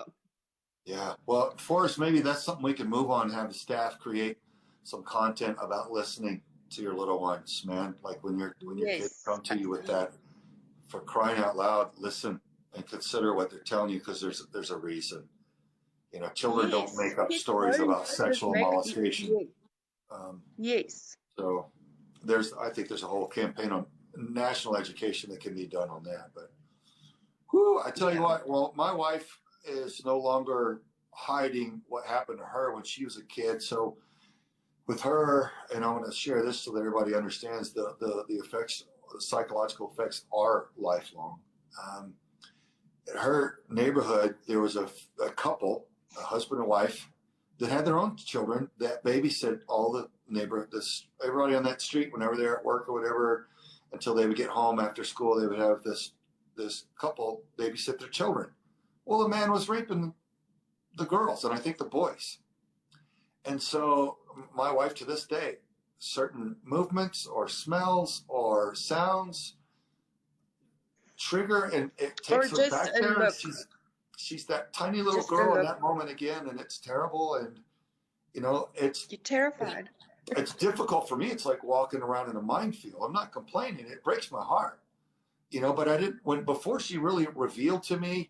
Yeah. Well, Forrest, maybe that's something we can move on and have the staff create some content about listening to your little ones, man. Like when your kids come to you with that, for crying out loud, listen and consider what they're telling you, because there's a reason. Children don't make up stories about sexual molestation. Yes. So I think there's a whole campaign on national education that can be done on that. But I tell you what, well, my wife is no longer hiding what happened to her when she was a kid. So with her, and I'm going to share this so that everybody understands the effects, the psychological effects are lifelong. In her neighborhood, there was a couple, a husband and wife, that had their own children that babysit all the everybody on that street whenever they're at work or whatever, until they would get home after school. They would have this couple babysit their children. Well, the man was raping the girls, and I think the boys. And so my wife, to this day, certain movements or smells or sounds trigger, and it takes her back there. And she's that tiny little girl in that moment again, and it's terrible. And you're terrified. It's difficult for me. It's like walking around in a minefield. I'm not complaining. It breaks my heart, but before she really revealed to me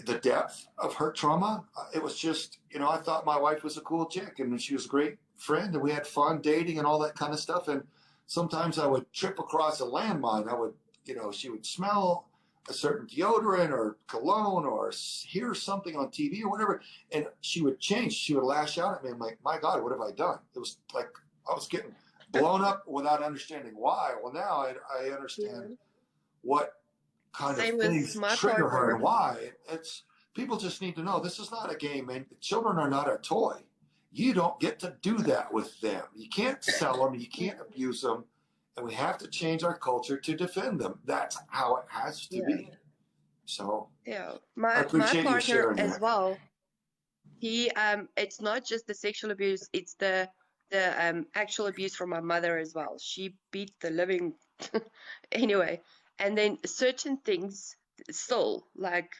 the depth of her trauma, it was just, I thought my wife was a cool chick, and she was a great friend, and we had fun dating and all that kind of stuff. And sometimes I would trip across a landmine. She would smell a certain deodorant or cologne or hear something on TV or whatever, and she would change. She would lash out at me. I'm like, my God, what have I done? It was like I was getting blown up without understanding why. Well, now I understand what kind of things trigger her and why. People just need to know this is not a game, man. Children are not a toy. You don't get to do that with them. You can't sell them. You can't abuse them. And we have to change our culture to defend them. That's how it has to be. So my partner as that. well. He it's not just the sexual abuse; it's the actual abuse from my mother as well. She beat the living anyway. And then certain things still, like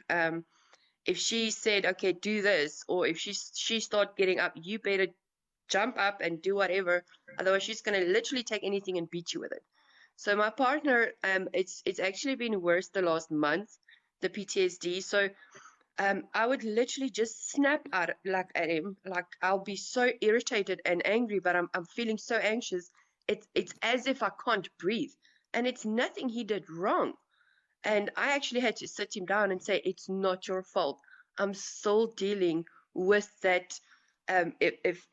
if she said, "Okay, do this," or if she start getting up, you better jump up and do whatever. Otherwise, she's going to literally take anything and beat you with it. So my partner, it's actually been worse the last month, the PTSD. So I would literally just snap at him. Like I'll be so irritated and angry, but I'm feeling so anxious. It's as if I can't breathe, and it's nothing he did wrong. And I actually had to sit him down and say, it's not your fault. I'm still dealing with that. If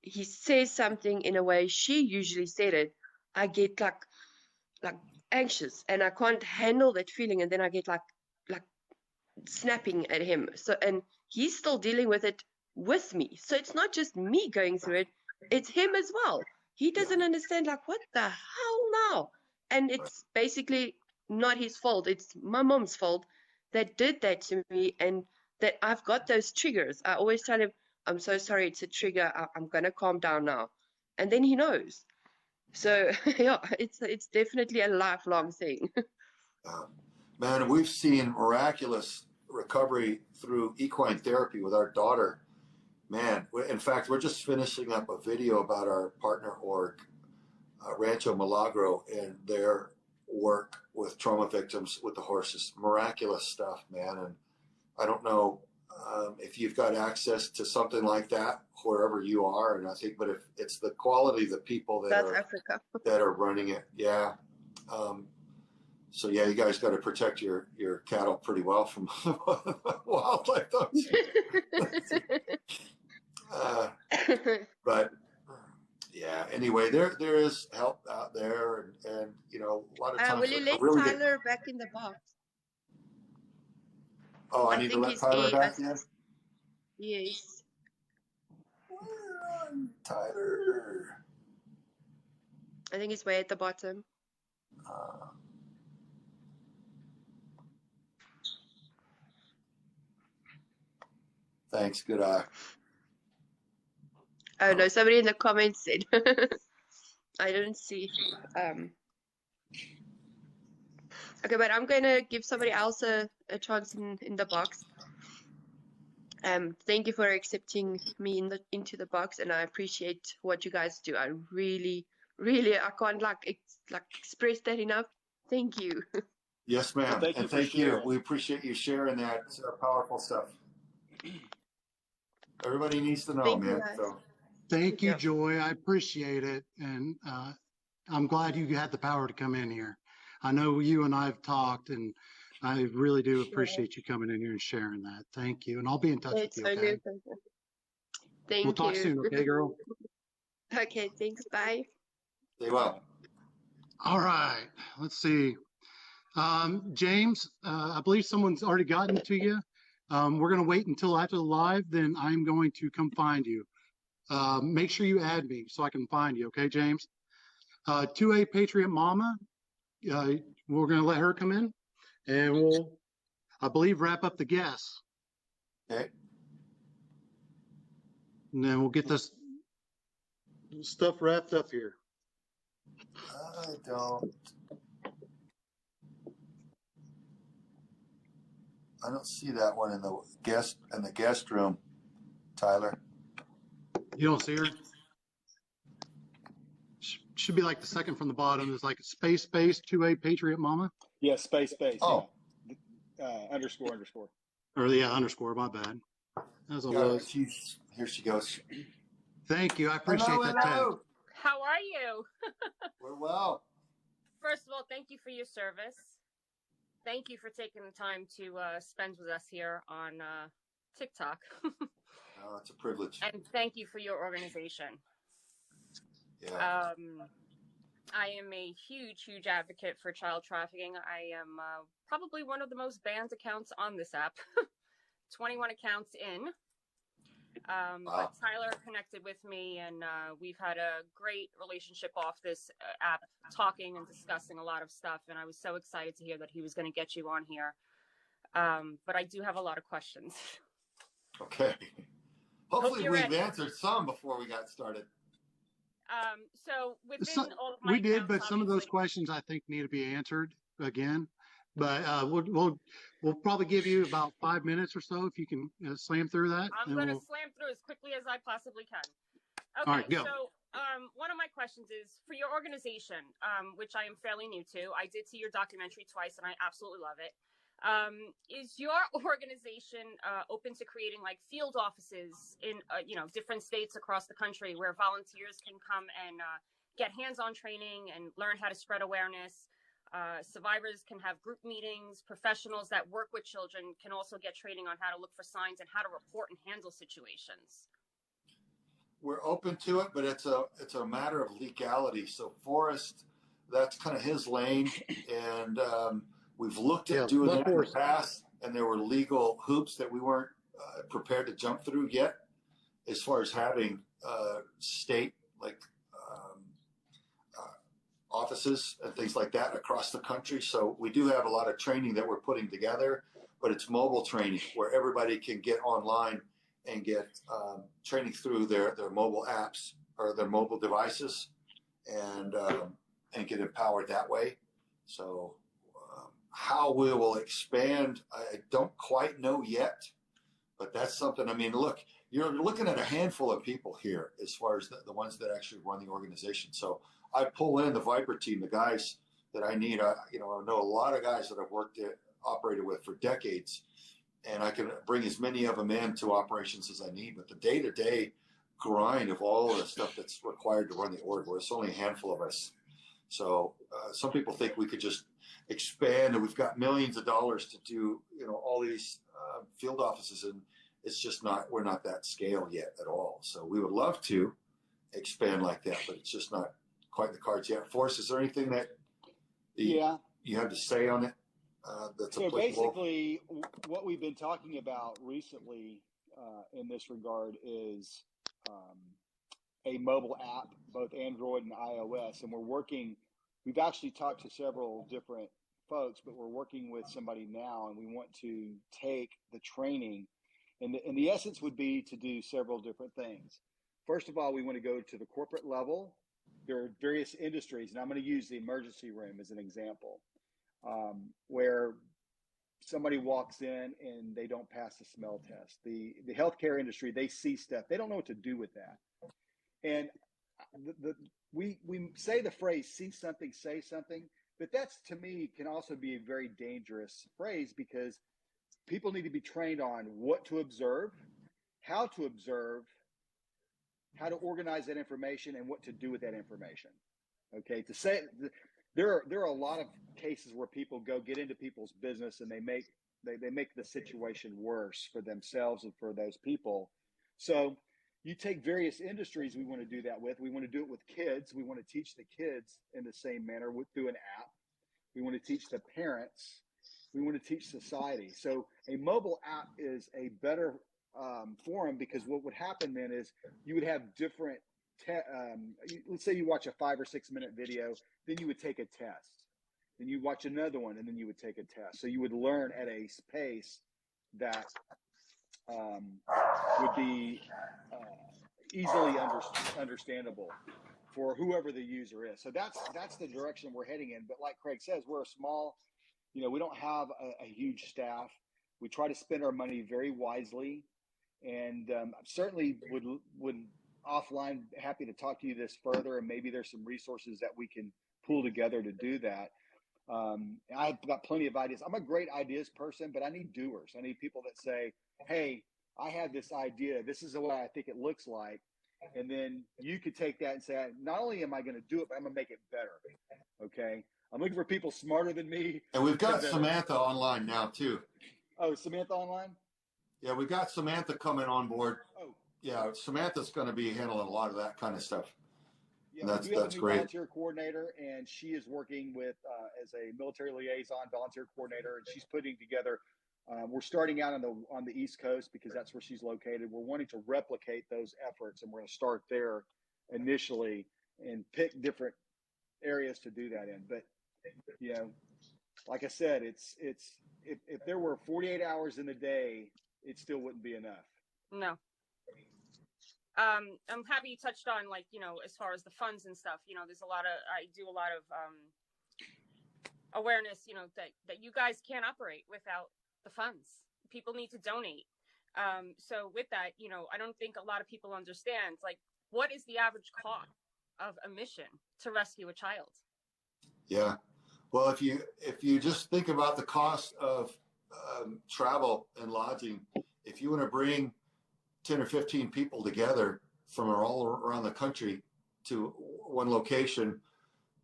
he says something in a way she usually said it, I get like anxious and I can't handle that feeling, and then I get like snapping at him. So, and he's still dealing with it with me. So it's not just me going through it, it's him as well. He doesn't understand, like, what the hell now? And it's basically not his fault. It's my mom's fault that did that to me, and that I've got those triggers. I always tell him, I'm so sorry, it's a trigger. I'm going to calm down now. And then he knows. So, yeah, it's definitely a lifelong thing. Man, we've seen miraculous recovery through equine therapy with our daughter. Man, in fact, we're just finishing up a video about our partner org, Rancho Milagro, and their work with trauma victims with the horses. Miraculous stuff, man. And I don't know if you've got access to something like that wherever you are. And I think, but if it's the quality of the people that South Africa. that are running it, yeah. So yeah, you guys got to protect your cattle pretty well from wildlife, don't you? But yeah, anyway, there is help out there, and you know, a lot of times. Will you let really Tyler back in the box? Oh, I need to let Tyler back in. Yes. Tyler. I think he's way at the bottom. Thanks. Good eye. Oh no, somebody in the comments said. I didn't see. Okay, but I'm going to give somebody else a chance in the box. Thank you for accepting me into the box, and I appreciate what you guys do. I really, I can't express that enough. Thank you. Yes, ma'am. Well, thank you. We appreciate you sharing that powerful stuff. Everybody needs to know, Thank you, man. guys. So. Thank you, Yeah. Joy. I appreciate it. And I'm glad you had the power to come in here. I know you and I have talked, and I really do appreciate you coming in here and sharing that. Thank you. And I'll be in touch with you, okay? Thank We'll talk you. soon, okay, girl? Okay, thanks. Bye. Stay well. All right. Let's see. James, I believe someone's already gotten to you. We're going to wait until after the live, then I'm going to come find you. Make sure you add me so I can find you, okay, James? 2A Patriot Mama, we're going to let her come in, and we'll, I believe, wrap up the guests. Okay. And then we'll get this stuff wrapped up here. I don't see that one in the guest room, Tyler. You don't see her? Should be like the second from the bottom. There's like a space 2A Patriot Mama. Yeah, space. Oh. Yeah. Underscore. Or yeah, underscore, my bad. That's all it was. Here she goes. Thank you. I appreciate that tag. How are you? We're well. First of all, thank you for your service. Thank you for taking the time to spend with us here on TikTok. Oh, it's a privilege. And thank you for your organization. Yeah. I am a huge advocate for child trafficking. I am probably one of the most banned accounts on this app. 21 accounts in. Wow. But Tyler connected with me, and we've had a great relationship off this app, talking and discussing a lot of stuff. And I was so excited to hear that he was going to get you on here. But I do have a lot of questions. Okay. Hopefully we've ready. answered some before we got started. So within all of my We did, accounts, but some of those obviously- questions I think need to be answered again. But we'll probably give you about 5 minutes or so if you can slam through that. I'm going to slam through as quickly as I possibly can. All right, go. So one of my questions is for your organization, which I am fairly new to. I did see your documentary twice, and I absolutely love it. Is your organization open to creating like field offices in different states across the country where volunteers can come and get hands-on training and learn how to spread awareness? Survivors can have group meetings. Professionals that work with children can also get training on how to look for signs and how to report and handle situations. We're open to it, but it's a matter of legality. So Forrest, that's kind of his lane, and we've looked at doing that in the past, and there were legal hoops that we weren't prepared to jump through yet, as far as having state offices and things like that across the country. So we do have a lot of training that we're putting together, but it's mobile training where everybody can get online and get training through their mobile apps or their mobile devices, and get empowered that way. So how we will expand, I don't quite know yet, but that's something. I mean, look, you're looking at a handful of people here as far as the ones that actually run the organization. So I pull in the Viper team, the guys that I need. I know a lot of guys that I've operated with for decades, and I can bring as many of them in to operations as I need. But the day-to-day grind of all the stuff that's required to run the org, where it's only a handful of us. So some people think we could just expand, and we've got millions of dollars to do, all these field offices, and it's just not. We're not that scale yet at all. So we would love to expand like that, but it's just not quite in the cards yet. Forrest, is there anything that you have to say on it that's so applicable? Basically, what we've been talking about recently in this regard is a mobile app, both Android and iOS, and we've actually talked to several different folks, but we're working with somebody now, and we want to take the training, and the essence would be to do several different things. First of all, we want to go to the corporate level. There are various industries, and I'm going to use the emergency room as an example, where somebody walks in and they don't pass the smell test. The healthcare industry, they see stuff. They don't know what to do with that. And we say the phrase, see something, say something, but that's, to me, can also be a very dangerous phrase, because people need to be trained on what to observe, how to organize that information, and what to do with that information. Okay, to say there are a lot of cases where people get into people's business, and they make the situation worse for themselves and for those people. So you take various industries we want to do that with. We want to do it with kids. We want to teach the kids in the same manner through an app. We want to teach the parents. We want to teach society. So a mobile app is a better forum, because what would happen then is you would have different let's say you watch a 5 or 6 minute video, then you would take a test, then you watch another one, and then you would take a test. So you would learn at a pace that would be easily understandable for whoever the user is. So that's the direction we're heading in. But like Craig says, we're a small, we don't have a huge staff. We try to spend our money very wisely, and certainly would offline happy to talk to you this further, and maybe there's some resources that we can pull together to do that. I've got plenty of ideas. I'm a great ideas person, but I need doers. I need people that say, hey, I have this idea. This is the way I think it looks like. And then you could take that and say, not only am I going to do it, but I'm going to make it better. Okay. I'm looking for people smarter than me. And we've got Samantha online now too. Oh, Samantha online? Yeah, we've got Samantha coming on board. Oh, yeah. Samantha's going to be handling a lot of that kind of stuff. Yeah, that's we have a new great. Volunteer coordinator, and she is working with as a military liaison volunteer coordinator, and she's putting together. We're starting out on the East Coast because that's where she's located. We're wanting to replicate those efforts, and we're going to start there initially and pick different areas to do that in. But like I said, it's if there were 48 hours in the day, it still wouldn't be enough. No. I'm happy you touched on, as far as the funds and stuff, there's I do a lot of awareness, that you guys can't operate without the funds. People need to donate. So with that, I don't think a lot of people understand, what is the average cost of a mission to rescue a child? Yeah. Well, if you just think about the cost of travel and lodging, if you want to bring 10 or 15 people together from all around the country to one location,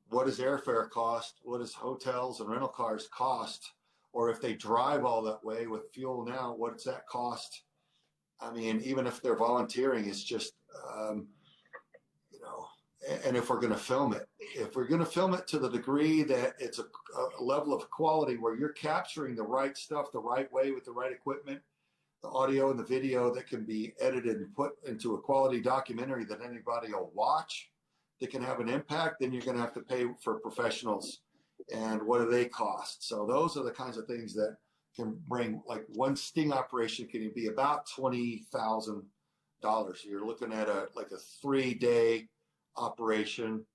what does airfare cost? What does hotels and rental cars cost? Or if they drive all that way with fuel now, what does that cost? I mean, even if they're volunteering, it's just, you know, and if we're going to film it to the degree that it's a level of quality where you're capturing the right stuff the right way with the right equipment, the audio and the video that can be edited and put into a quality documentary that anybody will watch, that can have an impact, then you're going to have to pay for professionals. And what do they cost? So those are the kinds of things that can bring, like one sting operation can be about $20,000. You're looking at a 3-day operation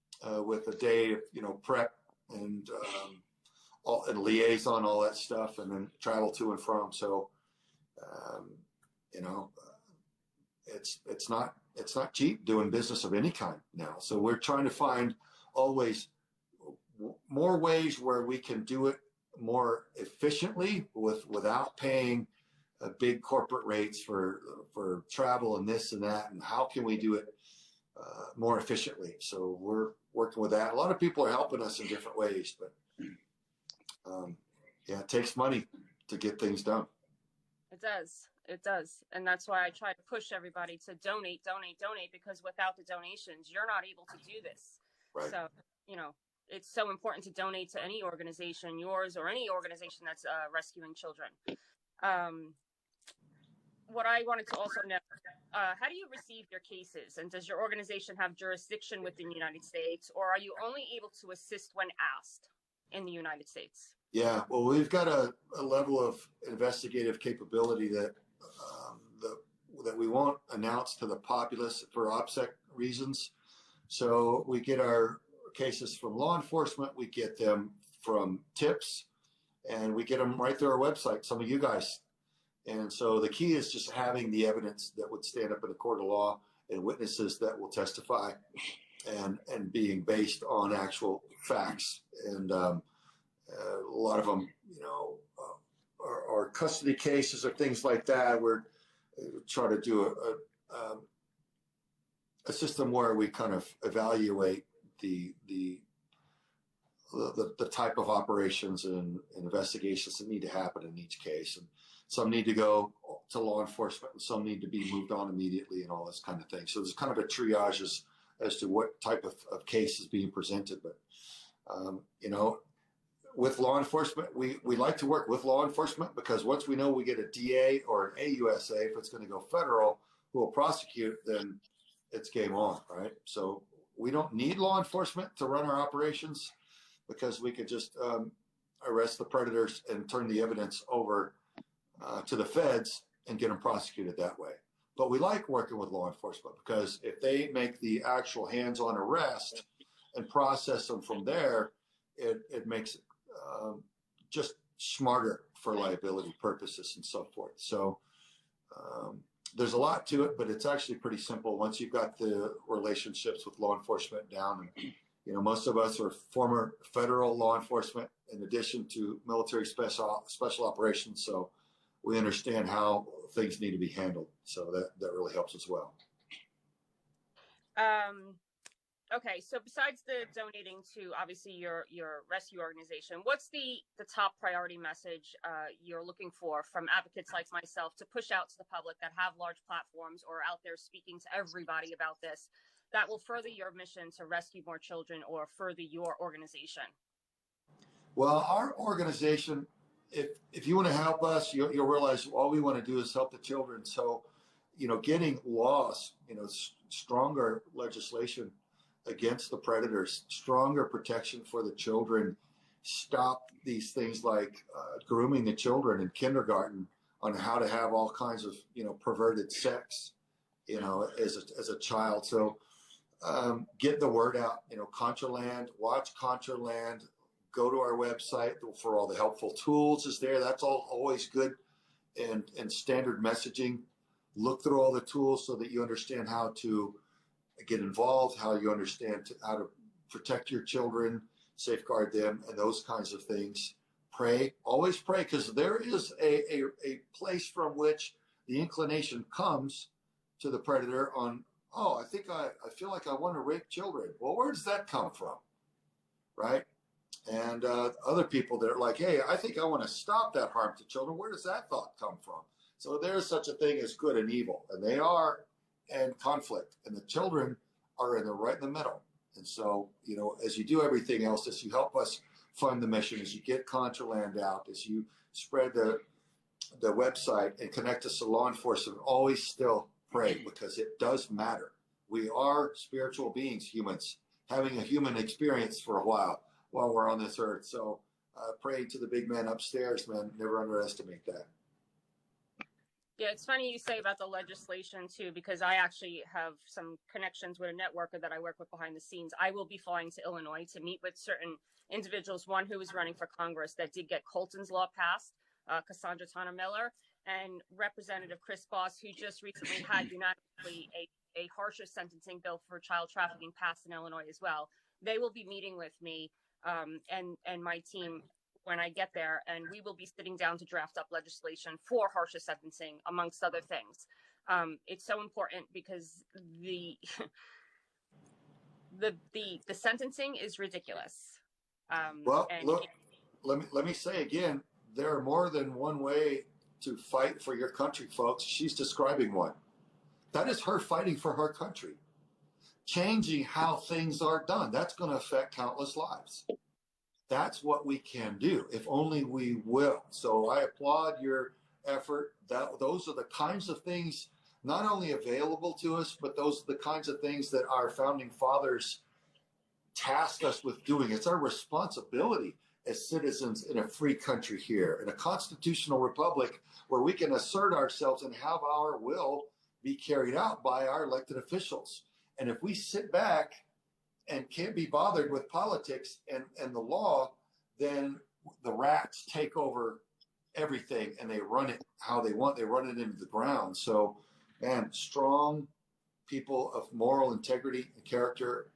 with a day of, you know, prep and liaison, all that stuff, and then travel to and from. So, you know, it's not cheap doing business of any kind now. So we're trying to find always more ways where we can do it more efficiently without paying big corporate rates for travel and this and that, and how can we do it more efficiently. So we're working with that. A lot of people are helping us in different ways, but yeah, it takes money to get things done. It does. And that's why I try to push everybody to donate, because without the donations, you're not able to do this. Right. So, you know, it's so important to donate to any organization, yours or any organization that's rescuing children. What I wanted to also know, how do you receive your cases? And does your organization have jurisdiction within the United States, or are you only able to assist when asked in the United States? Yeah, well, we've got a level of investigative capability that that we won't announce to the populace for OPSEC reasons. So we get our cases from law enforcement, we get them from tips, and we get them right through our website, some of you guys. And so the key is just having the evidence that would stand up in a court of law and witnesses that will testify and being based on actual facts. And a lot of them, you know, are custody cases or things like that. We're trying to do a system where we kind of evaluate the type of operations and investigations that need to happen in each case. And some need to go to law enforcement and some need to be moved on immediately and all this kind of thing. So there's kind of a triage as to what type of case is being presented. But, you know, with law enforcement, we like to work with law enforcement because once we know we get a DA or an AUSA, if it's going to go federal, who will prosecute, then it's game on, right? So we don't need law enforcement to run our operations because we could just arrest the predators and turn the evidence over to the feds and get them prosecuted that way. But we like working with law enforcement because if they make the actual hands-on arrest and process them from there, it makes it just smarter for liability purposes and so forth. So there's a lot to it, but it's actually pretty simple once you've got the relationships with law enforcement down. And, you know, most of us are former federal law enforcement in addition to military special operations. So we understand how things need to be handled. So that really helps as well. Okay, so besides the donating to obviously your rescue organization, what's the top priority message you're looking for from advocates like myself to push out to the public that have large platforms or out there speaking to everybody about this that will further your mission to rescue more children or further your organization? Well, our organization, if you want to help us, you'll realize all we want to do is help the children. So, you know, getting laws, you know, stronger legislation against the predators, stronger protection for the children, stop these things like grooming the children in kindergarten on how to have all kinds of, you know, perverted sex, you know, as a child. So get the word out, you know, Contraland, watch Contraland, go to our website for all the helpful tools is there. That's all always good and standard messaging. Look through all the tools so that you understand how to get involved, how you understand how to protect your children, safeguard them, and those kinds of things. Pray, always pray, because there is a place from which the inclination comes to the predator on, oh, I feel like I want to rape children. Well, where does that come from? Right? And other people that are like, hey, I think I want to stop that harm to children. Where does that thought come from? So there's such a thing as good and evil, and they are in conflict, and the children are right in the middle. And so, you know, as you do everything else, as you help us fund the mission, as you get Contraland out, as you spread the website and connect us to law enforcement, always still pray, because it does matter. We are spiritual beings, humans, having a human experience for a while we're on this earth. So pray to the big man upstairs, man. Never underestimate that. Yeah, it's funny you say about the legislation too, because I actually have some connections with a networker that I work with behind the scenes. I will be flying to Illinois to meet with certain individuals, one who is running for Congress that did get Colton's law passed, Cassandra Tanner Miller, and Representative Chris Boss, who just recently had unanimously a harsher sentencing bill for child trafficking passed in Illinois as well. They will be meeting with me and my team when I get there, and we will be sitting down to draft up legislation for harsher sentencing, amongst other things. It's so important because the sentencing is ridiculous. Well, look, let me say again, there are more than one way to fight for your country, folks. She's describing one. That is her fighting for her country, changing how things are done. That's going to affect countless lives. That's what we can do, if only we will. So I applaud your effort. Those are the kinds of things not only available to us, but those are the kinds of things that our founding fathers tasked us with doing. It's our responsibility as citizens in a free country here, in a constitutional republic where we can assert ourselves and have our will be carried out by our elected officials. And if we sit back and can't be bothered with politics and the law, then the rats take over everything and they run it how they want. They run it into the ground. So, man, strong people of moral integrity and character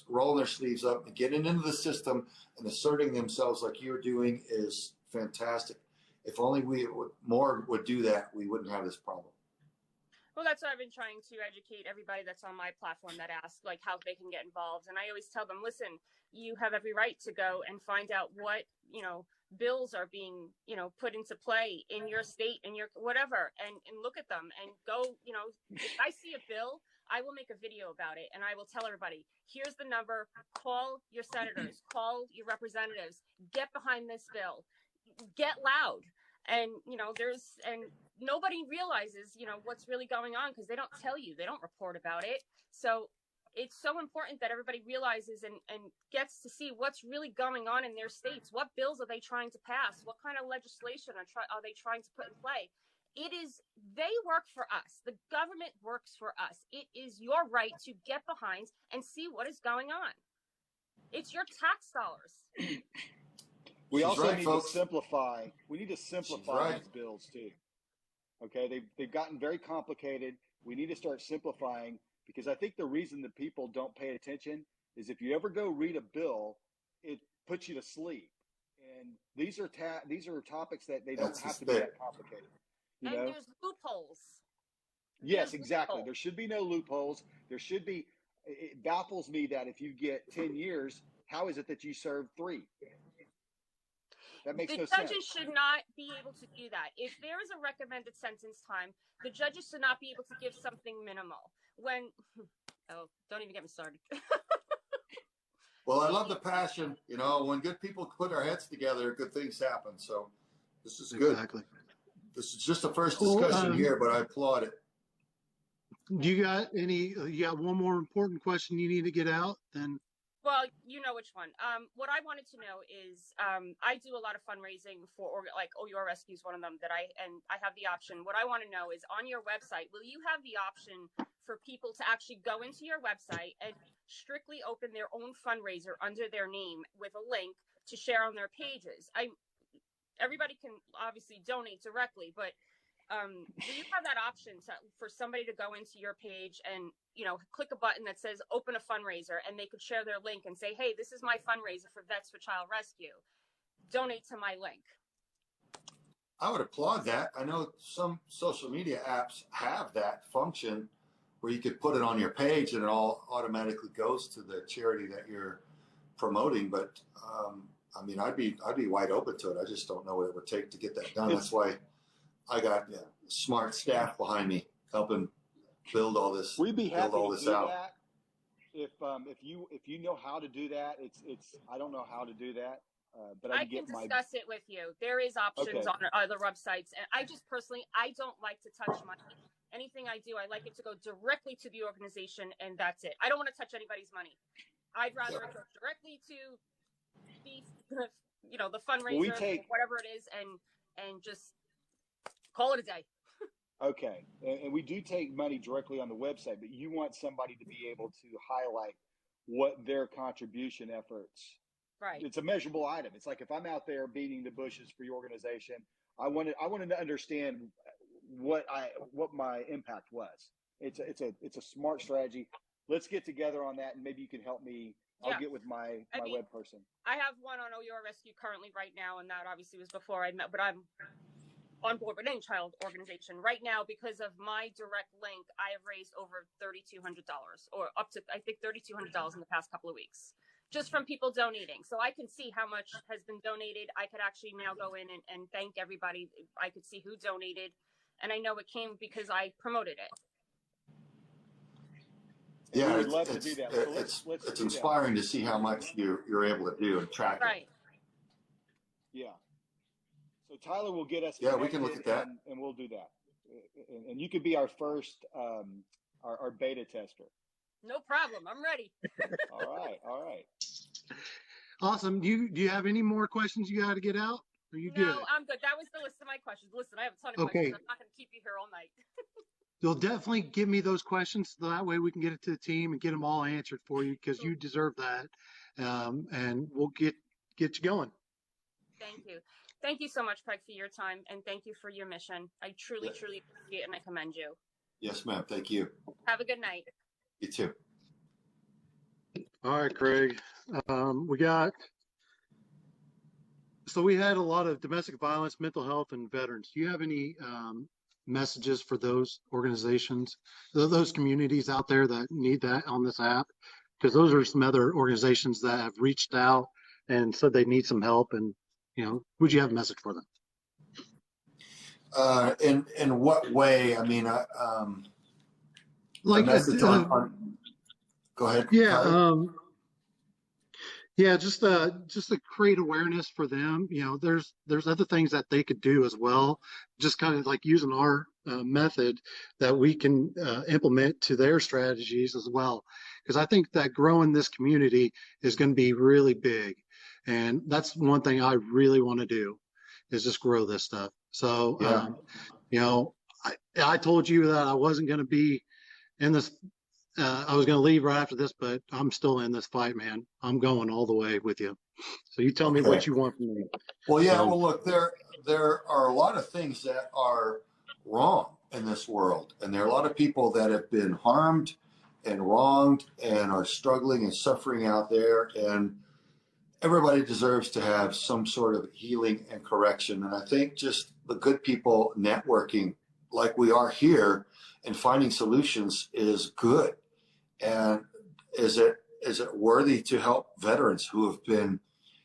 rolling their sleeves up and getting into the system and asserting themselves like you're doing is fantastic. If only more would do that, we wouldn't have this problem. Well, that's what I've been trying to educate everybody that's on my platform that asks like how they can get involved. And I always tell them, listen, you have every right to go and find out what, bills are being, put into play in your state and your whatever, and look at them and go, if I see a bill, I will make a video about it and I will tell everybody, here's the number, call your senators, call your representatives, get behind this bill, get loud. And, and nobody realizes, what's really going on because they don't tell you, they don't report about it. So it's so important that everybody realizes and gets to see what's really going on in their states. What bills are they trying to pass? What kind of legislation are they trying to put in play? They work for us. The government works for us. It is your right to get behind and see what is going on. It's your tax dollars. We She's also right, need folks. to simplify. We need to simplify right. these bills too. Okay, they've gotten very complicated. We need to start simplifying, because I think the reason that people don't pay attention is if you ever go read a bill, it puts you to sleep. And these are topics that they don't have to be that complicated. And there's loopholes. Yes, exactly. There should be no loopholes. There should be. It baffles me that if you get 10 years, how is it that you served 3? That makes no sense. The judges should not be able to do that. If there is a recommended sentence time, the judges should not be able to give something minimal. Don't even get me started. Well, I love the passion. When good people put our heads together, good things happen. So this is good. Exactly. This is just the first discussion here, but I applaud it. Do you got one more important question you need to get out? Then. Well, you know which one. What I wanted to know is, I do a lot of fundraising for, OUR Rescue is one of them I have the option. What I want to know is, on your website, will you have the option for people to actually go into your website and strictly open their own fundraiser under their name with a link to share on their pages? Everybody can obviously donate directly, but do you have that option for somebody to go into your page and, you know, click a button that says open a fundraiser, and they could share their link and say, hey, this is my fundraiser for Vets for Child Rescue. Donate to my link. I would applaud that. I know some social media apps have that function where you could put it on your page and it all automatically goes to the charity that you're promoting. But I mean, I'd be wide open to it. I just don't know what it would take to get that done. That's why I got smart staff behind me helping build all this. We'd be happy build all to this do out. that. If you know how to do that, it's I don't know how to do that. But I can discuss it with you. There is options on other websites, and I just personally, I don't like to touch money. Anything I do, I like it to go directly to the organization, and that's it. I don't want to touch anybody's money. I'd rather it go directly to the, you know, the fundraiser, whatever it is, and just call it a day. Okay, and we do take money directly on the website, but you want somebody to be able to highlight what their contribution efforts. Right. It's a measurable item. It's like if I'm out there beating the bushes for your organization, I wanted to understand what my impact was. It's a smart strategy. Let's get together on that, and maybe you can help me. I'll get with my web person. I have one on OUR Rescue currently right now, and that obviously was before I met, but I'm on board with any child organization right now because of my direct link. I have raised over $3,200, or up to, I think, $3,200 in the past couple of weeks, just from people donating. So I can see how much has been donated. I could actually now go in and thank everybody. I could see who donated, and I know it came because I promoted it. Yeah, we'd love to do that. So it's inspiring to see how much you're able to do and track right. it. Yeah. So Tyler will get us. Yeah, we can look at that, and we'll do that. And you could be our first, our beta tester. No problem. I'm ready. All right. Awesome. Do you have any more questions you got to get out? Are you good? No, I'm good. That was the list of my questions. Listen, I have a ton of questions. I'm not going to keep you here all night. You'll definitely give me those questions so that way we can get it to the team and get them all answered for you, because you deserve that. And we'll get you going. Thank you. Thank you so much, Craig, for your time, and thank you for your mission. I truly appreciate it, and I commend you. Yes, ma'am. Thank you. Have a good night. You too. All right, Craig. We had a lot of domestic violence, mental health, and veterans. Do you have any messages for those organizations, those communities out there that need that on this app? Because those are some other organizations that have reached out and said they need some help. And, you know, would you have a message for them? In what way? I mean, like message on go ahead. Yeah. Yeah, just to create awareness for them. You know, there's other things that they could do as well. Just kind of like using our method that we can implement to their strategies as well. Because I think that growing this community is going to be really big, and that's one thing I really want to do is just grow this stuff. So, you know, I told you that I wasn't going to be in this. I was going to leave right after this, but I'm still in this fight, man. I'm going all the way with you. So you tell me what you want from me. Well, yeah. Well, look, there are a lot of things that are wrong in this world, and there are a lot of people that have been harmed and wronged and are struggling and suffering out there. And everybody deserves to have some sort of healing and correction. And I think just the good people networking like we are here and finding solutions is good. And is it worthy to help veterans who have been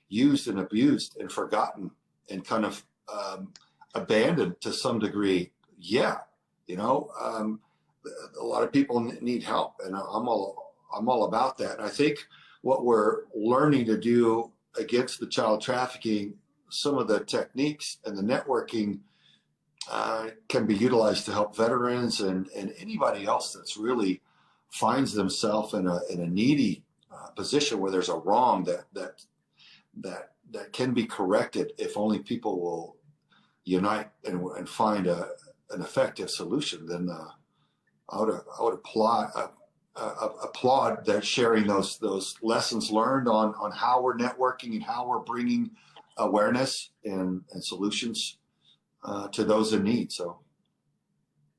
used and abused and forgotten and kind of abandoned to some degree? Yeah, you know, a lot of people need help, and I'm all about that. And I think what we're learning to do against the child trafficking, some of the techniques and the networking can be utilized to help veterans and anybody else that's really finds themselves in a needy position where there's a wrong that can be corrected if only people will unite and find an effective solution. Then I would applaud that sharing those lessons learned on how we're networking and how we're bringing awareness and solutions to those in need. So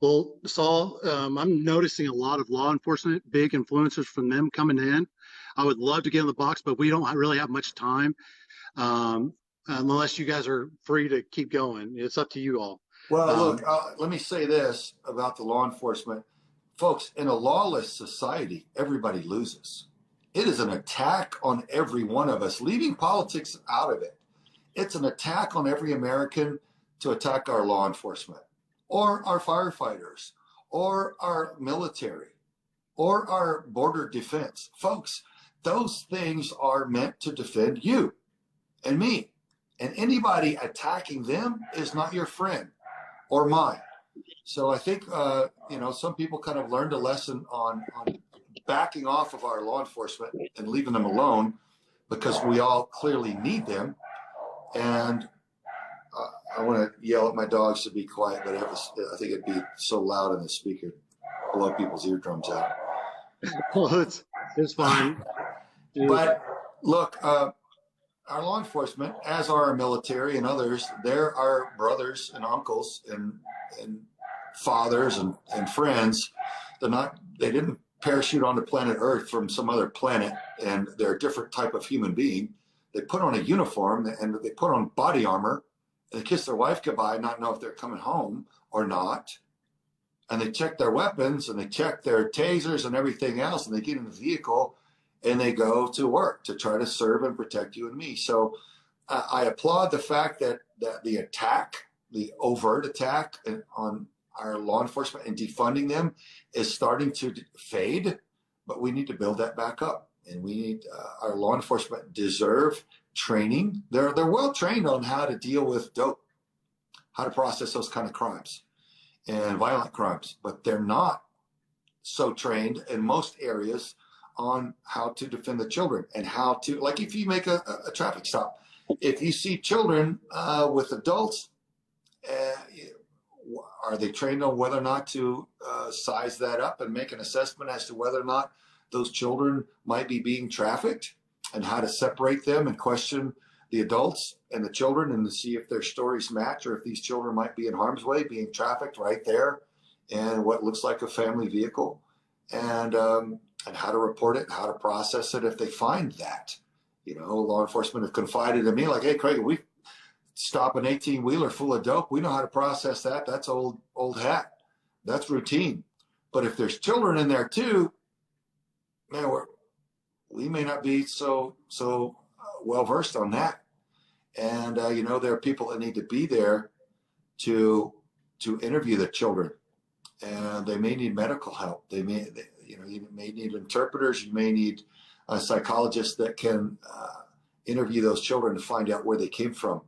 Well, Saul, I'm noticing a lot of law enforcement, big influencers from them coming in. I would love to get in the box, but we don't really have much time, unless you guys are free to keep going. It's up to you all. Well, look, let me say this about the law enforcement. Folks, in a lawless society, everybody loses. It is an attack on every one of us, leaving politics out of it. It's an attack on every American to attack our law enforcement or our firefighters or our military or our border defense. Folks, those things are meant to defend you and me. And anybody attacking them is not your friend or mine. So I think, some people kind of learned a lesson on backing off of our law enforcement and leaving them alone because we all clearly need them. And I want to yell at my dogs to be quiet, but I think it'd be so loud in the speaker, blow people's eardrums out. Well, it's fine. But look, our law enforcement, as are our military and others, they're our brothers and uncles and fathers and friends. They didn't parachute onto planet Earth from some other planet, and they're a different type of human being. They put on a uniform and they put on body armor and they kiss their wife goodbye, not know if they're coming home or not. And they check their weapons and they check their tasers and everything else, and they get in the vehicle and they go to work to try to serve and protect you and me. So I applaud the fact that the attack, the overt attack on our law enforcement and defunding them is starting to fade, but we need to build that back up. And we need our law enforcement deserve training. They're well trained on how to deal with dope, how to process those kind of crimes and violent crimes, but they're not so trained in most areas on how to defend the children and how to, like if you make a traffic stop, if you see children with adults, are they trained on whether or not to size that up and make an assessment as to whether or not those children might be being trafficked and how to separate them and question the adults and the children and to see if their stories match or if these children might be in harm's way being trafficked right there in what looks like a family vehicle, and how to report it, how to process it if they find that. Law enforcement have confided in me like, hey, Craig, we stop an 18-wheeler full of dope, we know how to process that. That's old hat. That's routine. But if there's children in there too, man, we may not be so well versed on that. And there are people that need to be there to interview the children, and they may need medical help. You may need interpreters. You may need psychologists that can interview those children to find out where they came from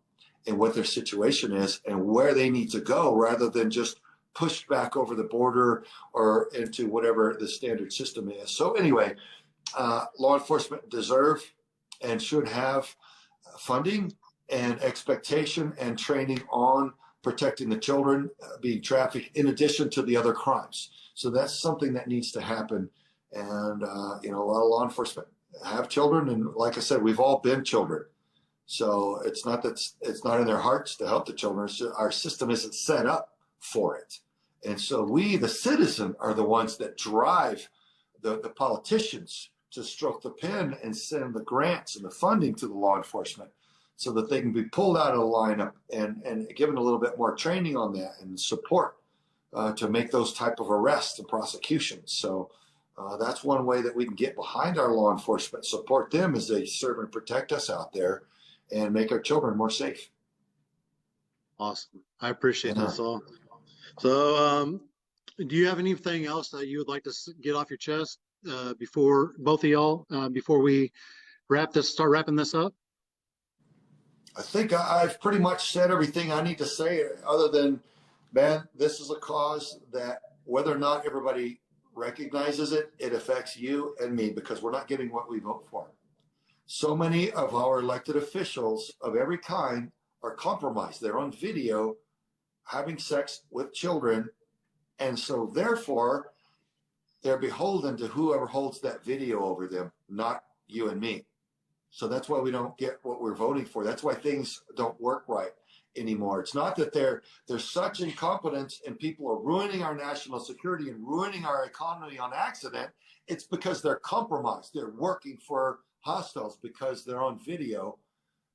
and what their situation is and where they need to go, rather than just pushed back over the border or into whatever the standard system is. So anyway, law enforcement deserve and should have funding and expectation and training on protecting the children being trafficked in addition to the other crimes. So that's something that needs to happen. And, a lot of law enforcement have children. And like I said, we've all been children. So it's not in their hearts to help the children. Our system isn't set up for it. And so we, the citizen, are the ones that drive the politicians to stroke the pen and send the grants and the funding to the law enforcement so that they can be pulled out of the lineup and given a little bit more training on that and support to make those type of arrests and prosecutions. So that's one way that we can get behind our law enforcement, support them as they serve and protect us out there and make our children more safe. Awesome. I appreciate that, Saul. So do you have anything else that you would like to get off your chest before both of y'all, before we start wrapping this up? I think I've pretty much said everything I need to say, other than, man, this is a cause that whether or not everybody recognizes it, it affects you and me because we're not getting what we vote for. So many of our elected officials of every kind are compromised. They're on video having sex with children. And so therefore, they're beholden to whoever holds that video over them, not you and me. So that's why we don't get what we're voting for. That's why things don't work right. anymore. It's not that there's such incompetence and people are ruining our national security and ruining our economy on accident. It's because they're compromised. They're working for hostiles because they're on video,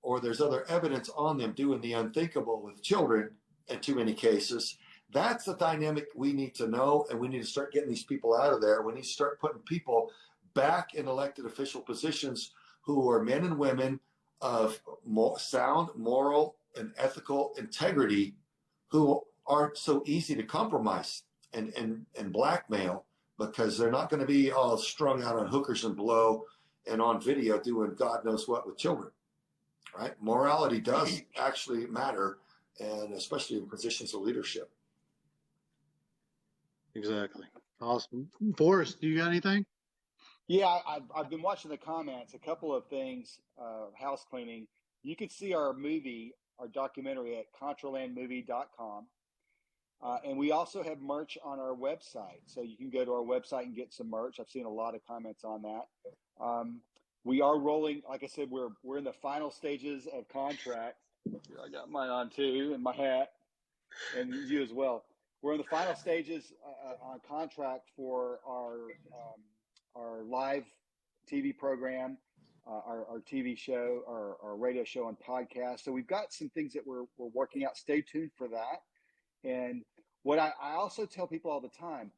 or there's other evidence on them doing the unthinkable with children in too many cases. That's the dynamic we need to know, and we need to start getting these people out of there. We need to start putting people back in elected official positions who are men and women of sound moral and ethical integrity, who aren't so easy to compromise and blackmail, because they're not going to be all strung out on hookers and blow and on video doing God knows what with children, right? Morality does actually matter, and especially in positions of leadership. Exactly. Awesome. Forrest, do you got anything? Yeah, I've been watching the comments. A couple of things, house cleaning. You can see our movie, our documentary at contralandmovie.com. And we also have merch on our website. So you can go to our website and get some merch. I've seen a lot of comments on that. We are rolling, like I said, we're in the final stages of contract. I got mine on too, and my hat, and you as well. We're in the final stages on contract for our live TV program, our TV show, our radio show and podcast. So we've got some things that we're working out. Stay tuned for that. And what I also tell people all the time,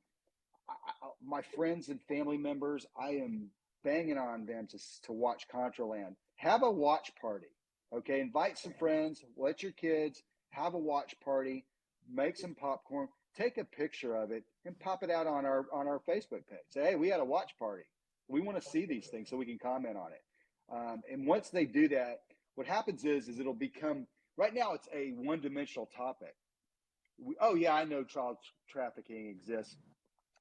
my friends and family members, I am banging on them to watch Contraland. Have a watch party, okay? Invite some friends, let your kids have a watch party, make some popcorn, take a picture of it, and pop it out on our Facebook page. Say, hey, we had a watch party. We want to see these things so we can comment on it. And once they do that, what happens is it'll become, right now it's a one-dimensional topic. Oh yeah, I know child trafficking exists.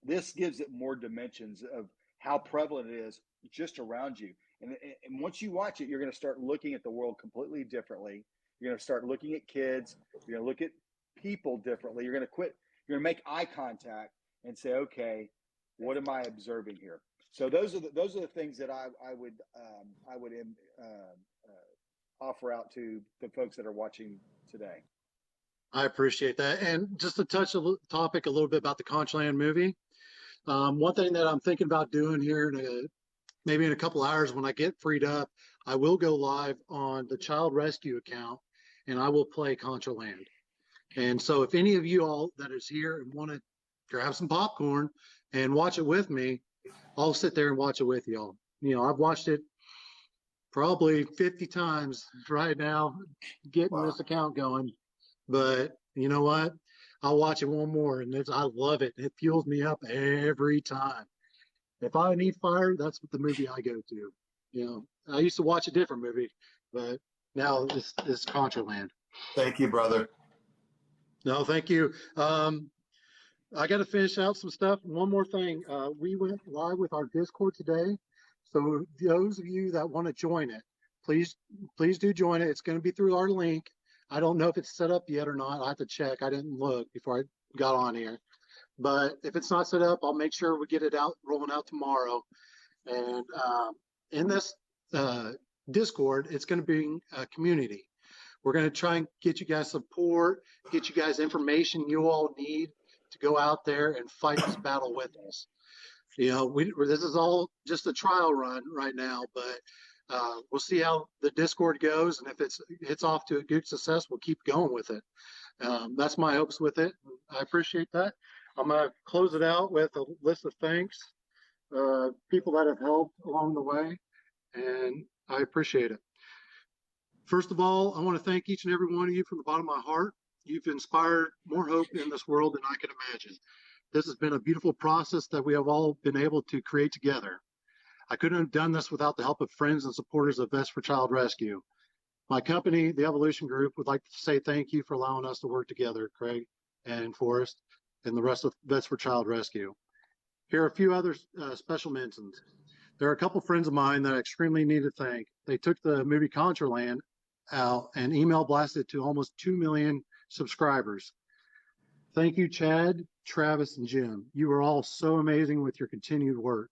This gives it more dimensions of how prevalent it is just around you. And once you watch it, you're going to start looking at the world completely differently. You're going to start looking at kids. You're going to look at people differently. You're going to make eye contact and say, okay, what am I observing here? So those are the things that I would offer out to the folks that are watching today. I appreciate that. And just to touch the topic a little bit about the Contraland movie, one thing that I'm thinking about doing here maybe in a couple hours when I get freed up, I will go live on the Child Rescue account, and I will play Contraland. And so if any of you all that is here and want to grab some popcorn and watch it with me, I'll sit there and watch it with y'all. You know, I've watched it probably 50 times right now, getting this account going. But you know what? I'll watch it one more, and I love it. It fuels me up every time. If I need fire, that's what the movie I go to. You know, I used to watch a different movie, but now it's Contraland. Thank you, brother. No, thank you. I got to finish out some stuff. One more thing. We went live with our Discord today. So those of you that want to join it, please do join it. It's going to be through our link. I don't know if it's set up yet or not. I have to check. I didn't look before I got on here. But if it's not set up, I'll make sure we get it rolling out tomorrow. And in this Discord, it's going to be a community. We're going to try and get you guys support, get you guys information you all need to go out there and fight this battle with us. You know, this is all just a trial run right now, but we'll see how the Discord goes, and if it's off to a good success, we'll keep going with it. That's my hopes with it. I appreciate that. I'm going to close it out with a list of thanks, people that have helped along the way, and I appreciate it. First of all, I want to thank each and every one of you from the bottom of my heart. You've inspired more hope in this world than I could imagine. This has been a beautiful process that we have all been able to create together. I couldn't have done this without the help of friends and supporters of Vets for Child Rescue. My company, the Evolution Group, would like to say thank you for allowing us to work together, Craig and Forrest, and the rest of Vets for Child Rescue. Here are a few other special mentions. There are a couple friends of mine that I extremely need to thank. They took the movie Contraland out and email blasted to almost 2 million subscribers. Thank you, Chad, Travis, and Jim. You are all so amazing with your continued work.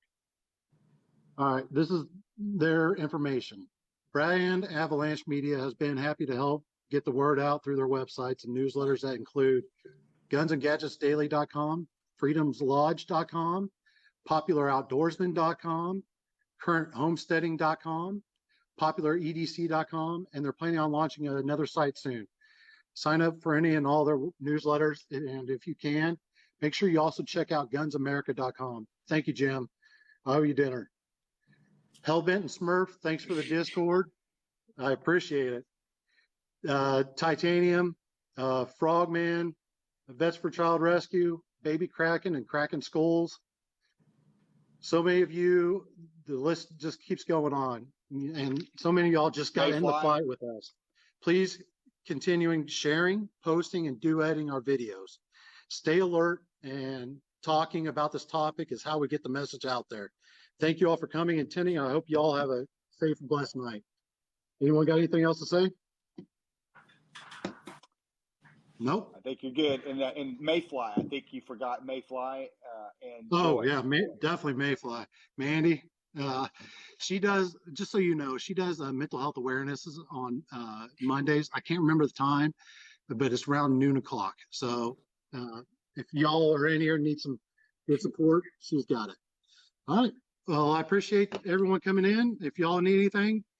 All right, this is their information. Brand Avalanche Media has been happy to help get the word out through their websites and newsletters that include gunsandgadgetsdaily.com, freedomslodge.com, popularoutdoorsman.com, currenthomesteading.com, popularedc.com, and they're planning on launching another site soon. Sign up for any and all their newsletters, and if you can, make sure you also check out gunsamerica.com. Thank you, Jim. I owe you dinner. Hellbent and Smurf, thanks for the Discord. I appreciate it. Titanium, Frogman, Vets for Child Rescue, Baby Kraken, and Kraken Skulls. So many of you, the list just keeps going on. And so many of y'all just got in the fight with us. Please continuing sharing, posting, and duetting our videos. Stay alert, and talking about this topic is how we get the message out there. Thank you all for coming and attending. I hope you all have a safe and blessed night. Anyone got anything else to say? Nope. I think you're good. And Mayfly, I think you forgot Mayfly and Oh, Joy. yeah, definitely Mayfly. Mandy, she does, just so you know, she does mental health awarenesses on Mondays. I can't remember the time, but it's around noon o'clock. So if y'all are in here and need some good support, she's got it. All right. Well, I appreciate everyone coming in. If y'all need anything, just